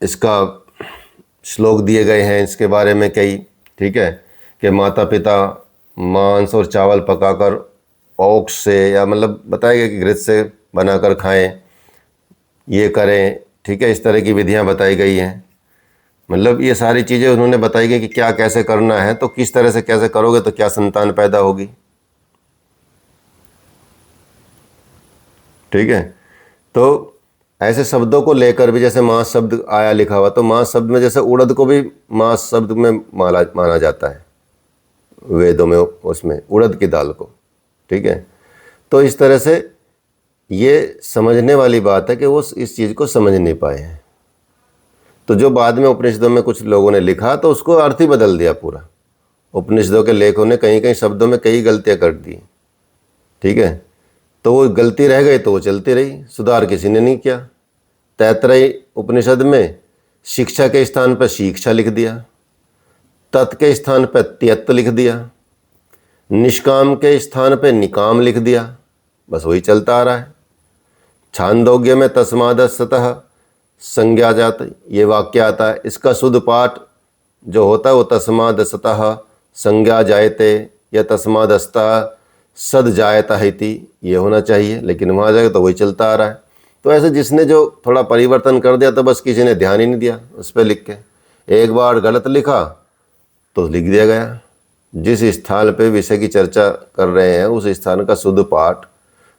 इसका श्लोक दिए गए हैं इसके बारे में कई, ठीक है, कि माता पिता मांस और चावल पकाकर ओक से या मतलब बताया गया कि घृत से बनाकर खाएं, ये करें, ठीक है। इस तरह की विधियां बताई गई हैं। मतलब ये सारी चीज़ें उन्होंने बताई गई कि क्या कैसे करना है, तो किस तरह से कैसे करोगे तो क्या संतान पैदा होगी, ठीक है। तो ऐसे शब्दों को लेकर भी, जैसे मांस शब्द आया लिखा हुआ, तो मांस शब्द में जैसे उड़द को भी मांस शब्द में माना जाता है वेदों में, उसमें उड़द की दाल को, ठीक है। तो इस तरह से ये समझने वाली बात है कि वो इस चीज़ को समझ नहीं पाए हैं। तो जो बाद में उपनिषदों में कुछ लोगों ने लिखा तो उसको अर्थ ही बदल दिया पूरा। उपनिषदों के लेखों ने कहीं कहीं शब्दों में कई गलतियाँ कर दी, ठीक है। तो वो गलती रह गई तो वो चलती रही, सुधार किसी ने नहीं किया। तैत्तरीय उपनिषद में शिक्षा के स्थान पर शिक्षा लिख दिया, तत् के स्थान पर त्यक्त लिख दिया, निष्काम के स्थान पर निकाम लिख दिया, बस वही चलता आ रहा है। छांदोग्य में तस्मादस्तः संज्ञा जात, ये वाक्य आता है, इसका शुद्ध पाठ जो होता है वो तस्मादस्तः संज्ञा जायते या तस्मादस्तः सद जायता इति, ये होना चाहिए, लेकिन वहाँ जाकर तो वही चलता आ रहा है। तो ऐसे जिसने जो थोड़ा परिवर्तन कर दिया तो बस किसी ने ध्यान ही नहीं दिया उस पर लिख के, एक बार गलत लिखा तो लिख दिया गया। जिस स्थान पे विषय की चर्चा कर रहे हैं उस स्थान का शुद्ध पाठ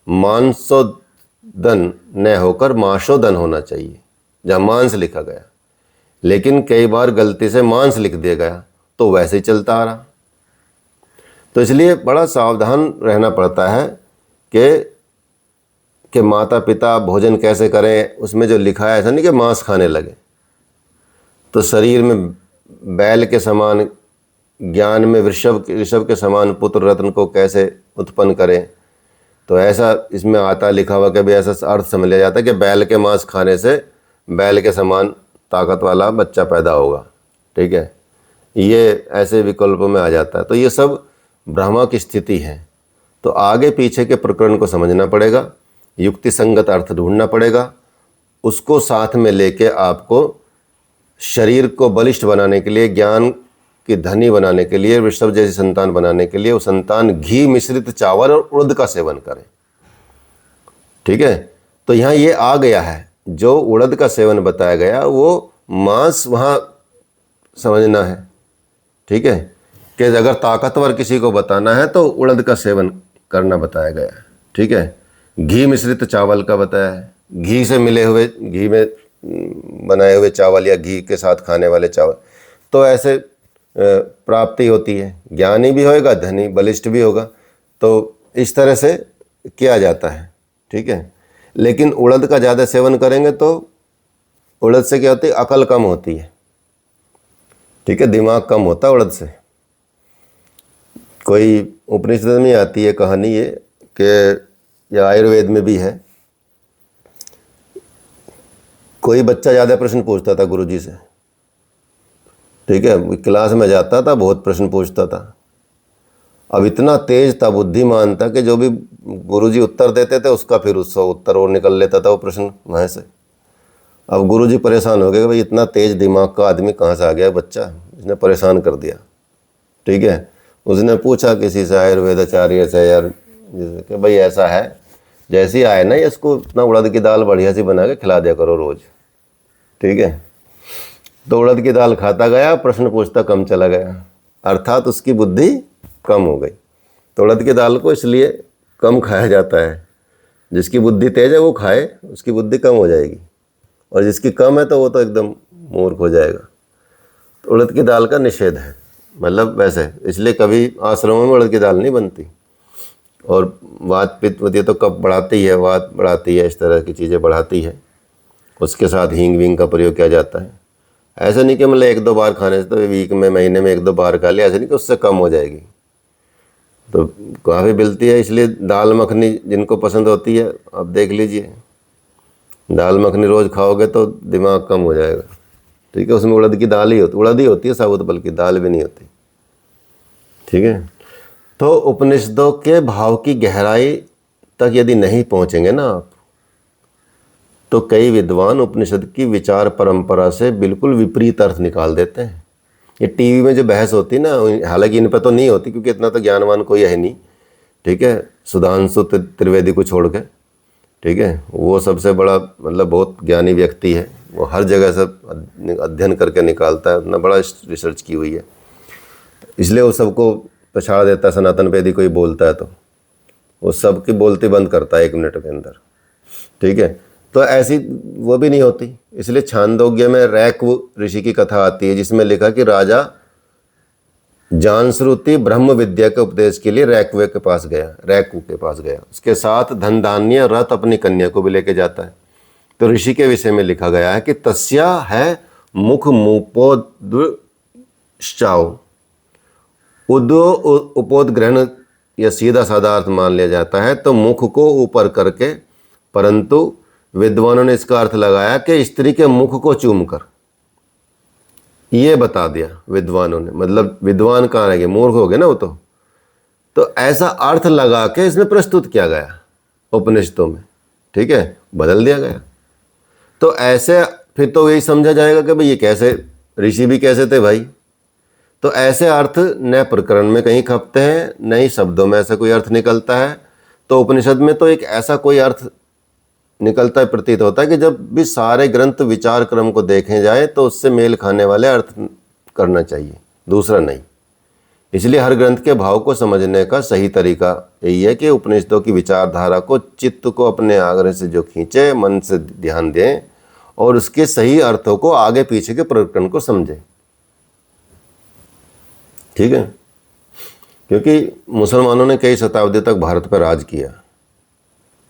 मांसोदन न होकर मांसोदन होना चाहिए, जहाँ मांस लिखा गया, लेकिन कई बार गलती से मांस लिख दिया गया तो वैसे ही चलता आ रहा। तो इसलिए बड़ा सावधान रहना पड़ता है कि माता पिता भोजन कैसे करें, उसमें जो लिखा है ऐसा नहीं कि मांस खाने लगे। तो शरीर में बैल के समान, ज्ञान में ऋषभ के समान पुत्र रत्न को कैसे उत्पन्न करें, तो ऐसा इसमें आता लिखा हुआ कि भाई ऐसा अर्थ समझ लिया जाता है कि बैल के मांस खाने से बैल के समान ताकत वाला बच्चा पैदा होगा, ठीक है। ये ऐसे विकल्पों में आ जाता है। तो ये सब भ्रमा की स्थिति है। तो आगे पीछे के प्रकरण को समझना पड़ेगा, युक्ति संगत अर्थ ढूंढना पड़ेगा, उसको साथ में लेके आपको शरीर को बलिष्ठ बनाने के लिए, ज्ञान की धनी बनाने के लिए, वृषभ जैसी संतान बनाने के लिए वो संतान घी मिश्रित चावल और उड़द का सेवन करे, ठीक है। तो यहाँ ये आ गया है, जो उड़द का सेवन बताया गया वो मांस वहाँ समझना है, ठीक है। कि अगर ताकतवर किसी को बताना है तो उड़द का सेवन करना बताया गया है, ठीक है। घी मिश्रित चावल का बताया है, घी से मिले हुए, घी में बनाए हुए चावल या घी के साथ खाने वाले चावल, तो ऐसे प्राप्ति होती है, ज्ञानी भी होएगा, धनी बलिष्ठ भी होगा। तो इस तरह से किया जाता है, ठीक है। लेकिन उड़द का ज़्यादा सेवन करेंगे तो उड़द से क्या होती है, अकल कम होती है, ठीक है, दिमाग कम होता है उड़द से। कोई उपनिषद में आती है कहानी ये कि या आयुर्वेद में भी है, कोई बच्चा ज़्यादा प्रश्न पूछता था गुरुजी से, ठीक है, क्लास में जाता था, बहुत प्रश्न पूछता था। अब इतना तेज था, बुद्धिमान था कि जो भी गुरुजी उत्तर देते थे उसका फिर उसका उत्तर और निकल लेता था वो प्रश्न वहाँ से। अब गुरुजी परेशान हो गए कि भाई इतना तेज दिमाग का आदमी कहाँ से आ गया बच्चा, इसने परेशान कर दिया, ठीक है। उसने पूछा किसी से, आयुर्वेदाचार्य से, यार जैसे कि भाई ऐसा है, जैसे ही आए ना इसको इतना उड़द की दाल बढ़िया सी बना के खिला दिया करो रोज़, ठीक है। तो उड़द की दाल खाता गया, प्रश्न पूछता कम चला गया, अर्थात उसकी बुद्धि कम हो गई। तो उड़द की दाल को इसलिए कम खाया जाता है, जिसकी बुद्धि तेज है वो खाए, उसकी बुद्धि कम हो जाएगी, और जिसकी कम है तो वो तो एकदम मूर्ख हो जाएगा। तो उड़द की दाल का निषेध है, मतलब वैसे इसलिए कभी आश्रमों में उड़द की दाल नहीं बनती। और वात पित्त होती है तो कफ बढ़ाती है, वात बढ़ाती है, इस तरह की चीज़ें बढ़ाती है। उसके साथ हींग वींग का प्रयोग किया जाता है। ऐसा नहीं कि मतलब एक दो बार खाने से, तो वीक में, महीने में एक दो बार खा लिया, ऐसा नहीं कि उससे कम हो जाएगी। तो काफ़ी मिलती है। इसलिए दाल मखनी जिनको पसंद होती है, आप देख लीजिए, दाल मखनी रोज़ खाओगे तो दिमाग कम हो जाएगा, ठीक है। उसमें उड़द की दाल ही होती, उड़द ही होती है साबुत, बल्कि दाल भी नहीं होती, ठीक है। तो उपनिषदों के भाव की गहराई तक यदि नहीं पहुंचेंगे ना आप, तो कई विद्वान उपनिषद की विचार परंपरा से बिल्कुल विपरीत अर्थ निकाल देते हैं। ये टीवी में जो बहस होती ना, हालांकि इन पर तो नहीं होती क्योंकि इतना तो ज्ञानवान कोई है नहीं, ठीक है, सुधांशु त्रिवेदी को छोड़ के, ठीक है, वो सबसे बड़ा मतलब बहुत ज्ञानी व्यक्ति है, वो हर जगह से अध्ययन करके निकालता है, उतना बड़ा रिसर्च की हुई है, इसलिए वो सबको पछाड़ देता है। सनातन वेदी कोई बोलता है तो वो सबकी बोलती बंद करता है 1 मिनट के अंदर, ठीक है। तो ऐसी वो भी नहीं होती, इसलिए छांदोग्य में रैक्व ऋषि की कथा आती है जिसमें लिखा कि राजा जानश्रुति ब्रह्म विद्या के उपदेश के लिए रैक्व के पास गया, उसके साथ धन धान्य रथ अपनी कन्या को भी लेके जाता है। तो ऋषि के विषय में लिखा गया है कि तस्या है मुख मुपोद्चाओ, उदो उपोदग्रहण या सीधा साधा अर्थ मान लिया जाता है तो मुख को ऊपर करके, परंतु विद्वानों ने इसका अर्थ लगाया कि स्त्री के मुख को चूम कर, ये बता दिया विद्वानों ने, मतलब विद्वान कहाँ रह गए, मूर्ख हो गए ना वो तो ऐसा अर्थ लगा के इसमें प्रस्तुत किया गया उपनिषदों में, ठीक है, बदल दिया गया। तो ऐसे फिर तो यही समझा जाएगा कि भाई ये कैसे, ऋषि भी कैसे थे भाई। तो ऐसे अर्थ न प्रकरण में कहीं खपते हैं, न ही शब्दों में ऐसा कोई अर्थ निकलता है। तो उपनिषद में तो एक ऐसा कोई अर्थ निकलता है, प्रतीत होता है कि जब भी सारे ग्रंथ विचार क्रम को देखे जाए तो उससे मेल खाने वाले अर्थ करना चाहिए, दूसरा नहीं। इसलिए हर ग्रंथ के भाव को समझने का सही तरीका यही है कि उपनिषदों की विचारधारा को, चित्त को अपने आग्रह से जो खींचे, मन से ध्यान दें और उसके सही अर्थों को, आगे पीछे के प्रकरण को समझें, ठीक है। क्योंकि मुसलमानों ने कई शताब्दी तक भारत पर राज किया,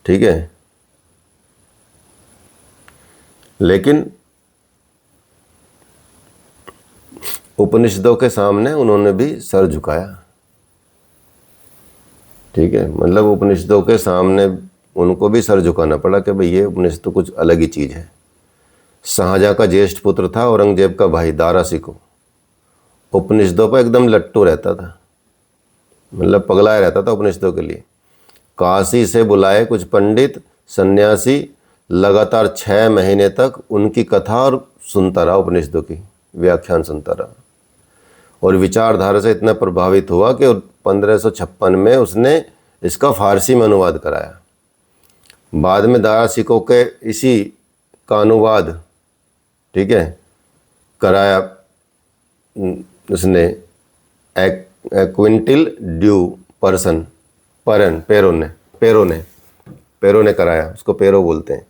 ठीक है, लेकिन उपनिषदों के सामने उन्होंने भी सर झुकाया, ठीक है। मतलब उपनिषदों के सामने उनको भी सर झुकाना पड़ा कि भाई ये उपनिषद तो कुछ अलग ही चीज़ है। शाहजहाँ का ज्येष्ठ पुत्र था औरंगजेब का भाई दारा सिको, उपनिषदों पर एकदम लट्टू रहता था, मतलब पगलाया रहता था उपनिषदों के लिए। काशी से बुलाए कुछ पंडित सन्यासी, लगातार 6 महीने तक उनकी कथा और सुनता रहा, उपनिषदों की व्याख्यान सुनता रहा, और विचारधारा से इतना प्रभावित हुआ कि 1556 में उसने इसका फारसी में अनुवाद कराया। बाद में दारा सिको के इसी का अनुवाद, ठीक है, कराया उसने क्विंटिल ड्यू पर्सन पेरो ने कराया, उसको पेरो बोलते हैं।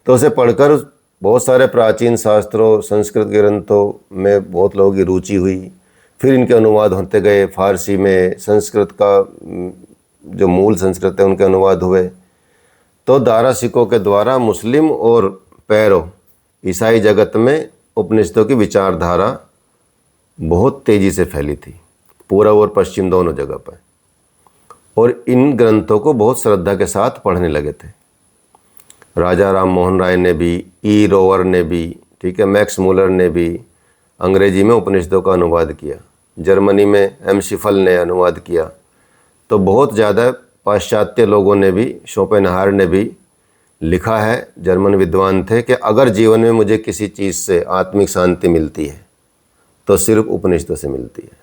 तो उसे पढ़कर बहुत सारे प्राचीन शास्त्रों, संस्कृत ग्रंथों में बहुत लोगों की रुचि हुई। फिर इनके अनुवाद होते गए फारसी में, संस्कृत का जो मूल संस्कृत है उनके अनुवाद हुए। तो दारा सिको के द्वारा मुस्लिम और पैरो ईसाई जगत में उपनिषदों की विचारधारा बहुत तेज़ी से फैली थी, पूर्व और पश्चिम दोनों जगह पर, और इन ग्रंथों को बहुत श्रद्धा के साथ पढ़ने लगे थे। राजा राम मोहन राय ने भी, ई रोवर ने भी, ठीक है, मैक्स मूलर ने भी अंग्रेजी में उपनिषदों का अनुवाद किया। जर्मनी में एम शिफल ने अनुवाद किया। तो बहुत ज़्यादा पाश्चात्य लोगों ने भी, शोपेनहायर ने भी लिखा है, जर्मन विद्वान थे, कि अगर जीवन में मुझे किसी चीज़ से आत्मिक शांति मिलती है तो सिर्फ उपनिषदों से मिलती है।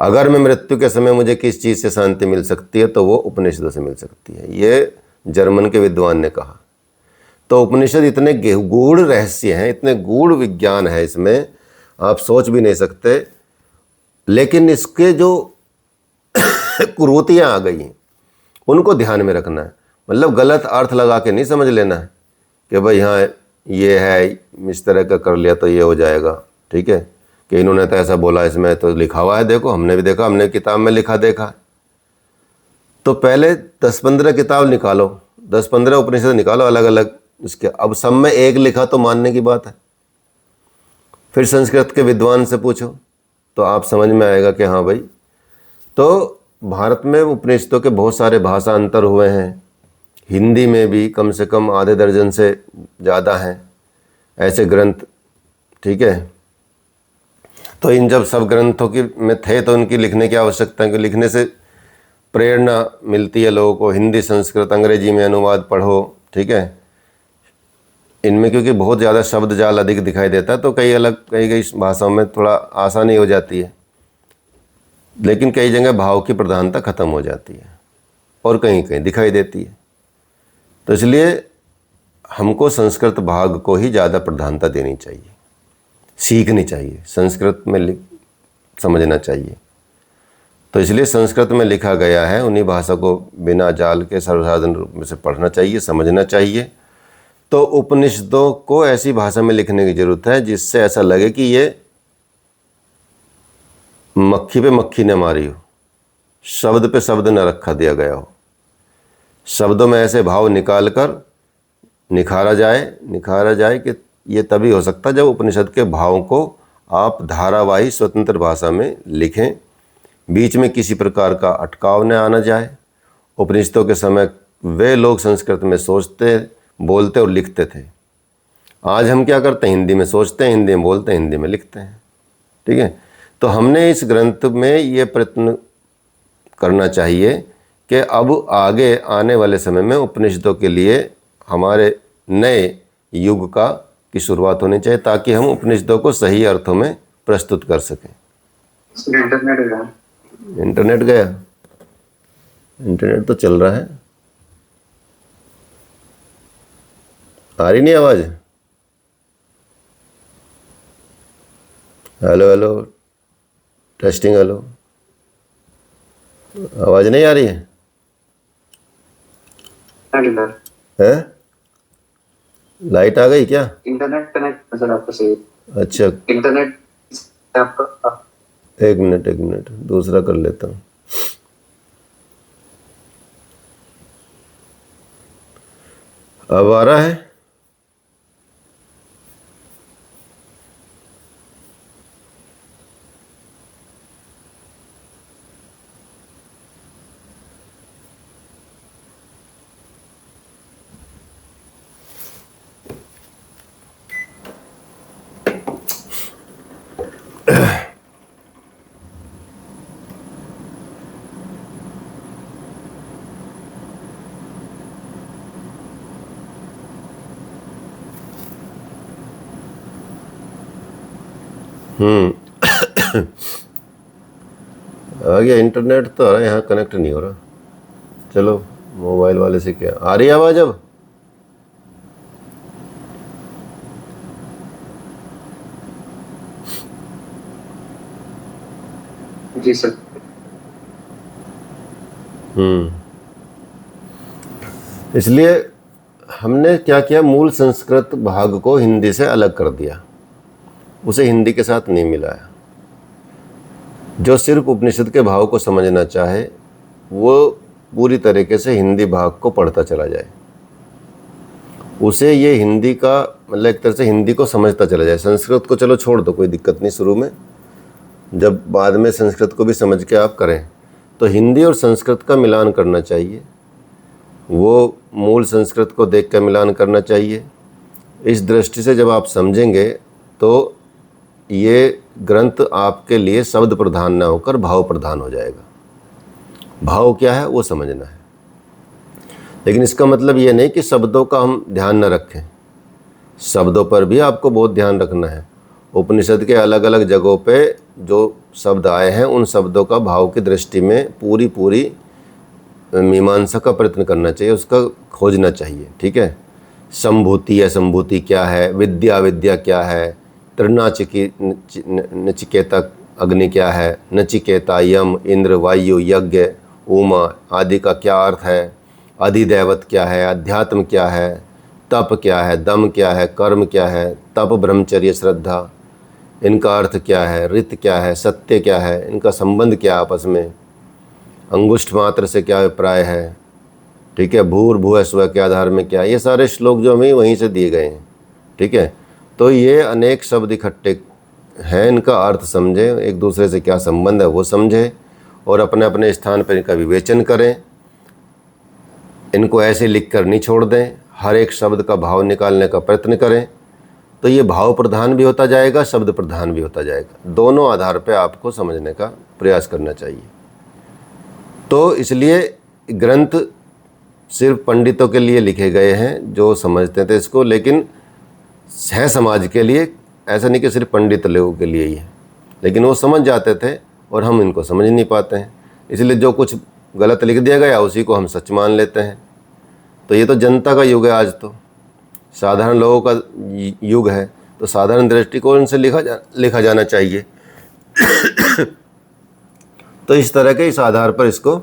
अगर मैं मृत्यु के समय मुझे किस चीज़ से शांति मिल सकती है तो वो उपनिषदों से मिल सकती है, ये जर्मन के विद्वान ने कहा। तो उपनिषद इतने गूढ़ रहस्य हैं, इतने गूढ़ विज्ञान है इसमें, आप सोच भी नहीं सकते। लेकिन इसके जो कुरीतियाँ आ गई हैं उनको ध्यान में रखना है। मतलब गलत अर्थ लगा के नहीं समझ लेना है कि भाई हाँ ये है, इस तरह का कर लिया तो ये हो जाएगा, ठीक है, कि इन्होंने तो ऐसा बोला, इसमें तो लिखा हुआ है, देखो हमने भी देखा, हमने किताब में लिखा देखा। तो पहले 10-15 किताब निकालो, 10-15 उपनिषद निकालो अलग अलग इसके, अब सब में एक लिखा तो मानने की बात है। फिर संस्कृत के विद्वान से पूछो तो आप समझ में आएगा कि हाँ भाई। तो भारत में उपनिषदों के बहुत सारे भाषांतर हुए हैं, हिंदी में भी कम से कम आधे दर्जन से ज़्यादा हैं ऐसे ग्रंथ, ठीक है। तो इन जब सब ग्रंथों की में थे तो उनकी लिखने की आवश्यकता है, कि लिखने से प्रेरणा मिलती है लोगों को। हिंदी, संस्कृत, अंग्रेजी में अनुवाद पढ़ो, ठीक है, इनमें क्योंकि बहुत ज़्यादा शब्द जाल अधिक दिखाई देता है तो कई भाषाओं में थोड़ा आसानी हो जाती है, लेकिन कई जगह भाव की प्रधानता खत्म हो जाती है और कहीं कहीं दिखाई देती है। तो इसलिए हमको संस्कृत भाग को ही ज़्यादा प्रधानता देनी चाहिए, सीखनी चाहिए, संस्कृत में समझना चाहिए। तो इसलिए संस्कृत में लिखा गया है उन्हीं भाषा को बिना जाल के सर्वसाधारण रूप में से पढ़ना चाहिए, समझना चाहिए। तो उपनिषदों को ऐसी भाषा में लिखने की जरूरत है जिससे ऐसा लगे कि ये मक्खी पे मक्खी न मारी हो, शब्द पे शब्द न रखा दिया गया हो, शब्दों में ऐसे भाव निकाल कर निखारा जाए कि ये तभी हो सकता जब उपनिषद के भावों को आप धारावाही स्वतंत्र भाषा में लिखें, बीच में किसी प्रकार का अटकाव न आना जाए। उपनिषदों के समय वे लोग संस्कृत में सोचते, बोलते और लिखते थे। आज हम क्या करते हैं, हिंदी में सोचते हैं, हिंदी में बोलते हैं, हिंदी में लिखते हैं। ठीक है, तो हमने इस ग्रंथ में ये प्रयत्न करना चाहिए कि अब आगे आने वाले समय में उपनिषदों के लिए हमारे नए युग की शुरुआत होनी चाहिए ताकि हम उपनिषदों को सही अर्थों में प्रस्तुत कर सकें। इंटरनेट गया, इंटरनेट तो चल रहा है। आ रही नहीं आवाज? हेलो हेलो टेस्टिंग, हेलो, आवाज नहीं आ रही है? लाइट आ गई क्या? इंटरनेट कनेक्ट सर आपका सही। अच्छा, इंटरनेट आपका, एक मिनट दूसरा कर लेता हूँ। अब आ रहा है? आ गया इंटरनेट तो आ रहा है, यहाँ कनेक्ट नहीं हो रहा। चलो मोबाइल वाले से क्या आ रही है आवाज अब? जी सर। इसलिए हमने क्या किया, मूल संस्कृत भाग को हिंदी से अलग कर दिया, उसे हिंदी के साथ नहीं मिलाया। जो सिर्फ उपनिषद के भाव को समझना चाहे वो पूरी तरीके से हिंदी भाग को पढ़ता चला जाए, उसे ये हिंदी का मतलब एक तरह से हिंदी को समझता चला जाए। संस्कृत को चलो छोड़ दो, कोई दिक्कत नहीं शुरू में, जब बाद में संस्कृत को भी समझ के आप करें तो हिंदी और संस्कृत का मिलान करना चाहिए, वो मूल संस्कृत को देख कर मिलान करना चाहिए। इस दृष्टि से जब आप समझेंगे तो ये ग्रंथ आपके लिए शब्द प्रधान ना होकर भाव प्रधान हो जाएगा। भाव क्या है वो समझना है, लेकिन इसका मतलब ये नहीं कि शब्दों का हम ध्यान न रखें, शब्दों पर भी आपको बहुत ध्यान रखना है। उपनिषद के अलग अलग जगहों पे जो शब्द आए हैं उन शब्दों का भाव की दृष्टि में पूरी मीमांसा का प्रयत्न करना चाहिए, उसका खोजना चाहिए। ठीक है, संभूति या संभूति क्या है, विद्या क्या है, नचिकेता अग्नि क्या है, नचिकेता यम इंद्र वायु यज्ञ उमा आदि का क्या अर्थ है, अधिदैवत क्या है, अध्यात्म क्या है, तप क्या है, दम क्या है, कर्म क्या है, तप ब्रह्मचर्य श्रद्धा, इनका अर्थ क्या है, ऋत क्या है, सत्य क्या है, इनका संबंध क्या आपस में, अंगुष्ठ मात्र से क्या अभिप्राय है। ठीक है, भूर्भुवः स्वः के आधार में क्या, ये सारे श्लोक जो हमें वहीं से दिए गए हैं। ठीक है, तो ये अनेक शब्द इकट्ठे हैं, इनका अर्थ समझें, एक दूसरे से क्या संबंध है वो समझें और अपने अपने स्थान पर इनका विवेचन करें। इनको ऐसे लिख कर नहीं छोड़ दें, हर एक शब्द का भाव निकालने का प्रयत्न करें, तो ये भाव प्रधान भी होता जाएगा, शब्द प्रधान भी होता जाएगा। दोनों आधार पर आपको समझने का प्रयास करना चाहिए। तो इसलिए ग्रंथ सिर्फ पंडितों के लिए लिखे गए हैं जो समझते थे इसको, लेकिन है समाज के लिए, ऐसा नहीं कि सिर्फ पंडित लोगों के लिए ही है, लेकिन वो समझ जाते थे और हम इनको समझ नहीं पाते हैं, इसलिए जो कुछ गलत लिख दिया गया उसी को हम सच मान लेते हैं। तो ये तो जनता का युग है, आज तो साधारण लोगों का युग है, तो साधारण दृष्टिकोण से लिखा जाना चाहिए। तो इस तरह के इस आधार पर इसको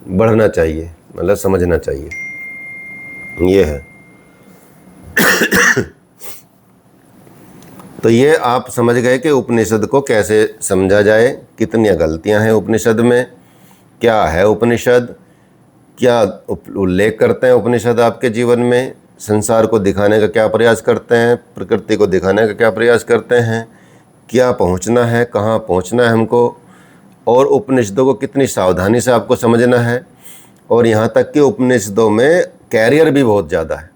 बढ़ना चाहिए, मतलब समझना चाहिए, ये है। तो ये आप समझ गए कि उपनिषद को कैसे समझा जाए, कितनी गलतियां हैं उपनिषद में, क्या है उपनिषद, क्या उल्लेख करते हैं उपनिषद आपके जीवन में, संसार को दिखाने का क्या प्रयास करते हैं, प्रकृति को दिखाने का क्या प्रयास करते हैं, क्या पहुंचना है, कहाँ पहुंचना है हमको, और उपनिषदों को कितनी सावधानी से आपको समझना है। और यहाँ तक कि उपनिषदों में कैरियर भी बहुत ज़्यादा है।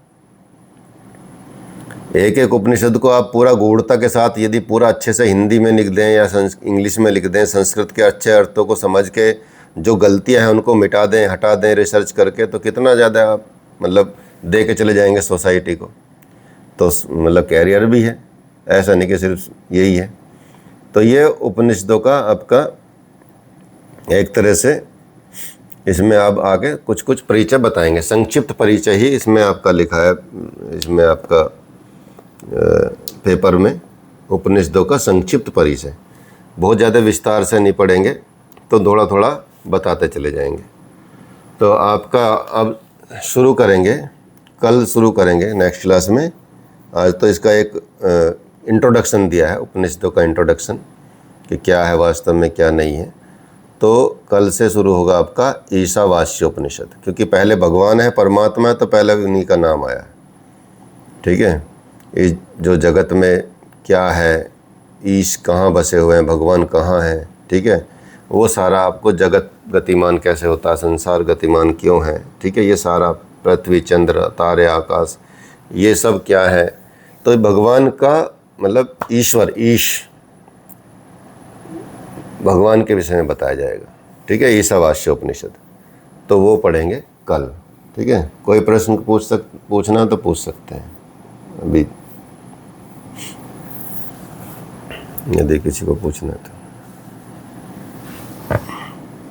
एक एक उपनिषद को आप पूरा गूढ़ता के साथ यदि पूरा अच्छे से हिंदी में लिख दें या इंग्लिश में लिख दें, संस्कृत के अच्छे अर्थों को समझ के जो गलतियां हैं उनको मिटा दें, हटा दें रिसर्च करके, तो कितना ज़्यादा आप मतलब दे के चले जाएंगे सोसाइटी को। तो मतलब कैरियर भी है, ऐसा नहीं कि सिर्फ यही है। तो ये उपनिषदों का आपका एक तरह से इसमें आप आगे कुछ कुछ परिचय बताएंगे, संक्षिप्त परिचय ही इसमें आपका लिखा है, इसमें आपका पेपर में उपनिषदों का संक्षिप्त परिचय, बहुत ज़्यादा विस्तार से नहीं पढ़ेंगे, तो थोड़ा थोड़ा बताते चले जाएंगे। तो आपका अब शुरू करेंगे, कल शुरू करेंगे नेक्स्ट क्लास में। आज तो इसका एक इंट्रोडक्शन दिया है, उपनिषदों का इंट्रोडक्शन कि क्या है वास्तव में, क्या नहीं है। तो कल से शुरू होगा आपका ईशावास्य उपनिषद, क्योंकि पहले भगवान है, परमात्मा है, तो पहले उन्हीं का नाम आया है। ठीक है, इस जो जगत में क्या है, ईश कहाँ बसे हुए हैं, भगवान कहाँ हैं, ठीक है, वो सारा आपको जगत गतिमान कैसे होता है, संसार गतिमान क्यों है, ठीक है, ये सारा पृथ्वी, चंद्र, तारे, आकाश, ये सब क्या है। तो भगवान का मतलब ईश्वर, ईश भगवान के विषय में बताया जाएगा। ठीक है, ईशावास्य उपनिषद, तो वो पढ़ेंगे कल। ठीक है, कोई प्रश्न पूछना तो पूछ सकते हैं अभी, यदि किसी को पूछना है तो।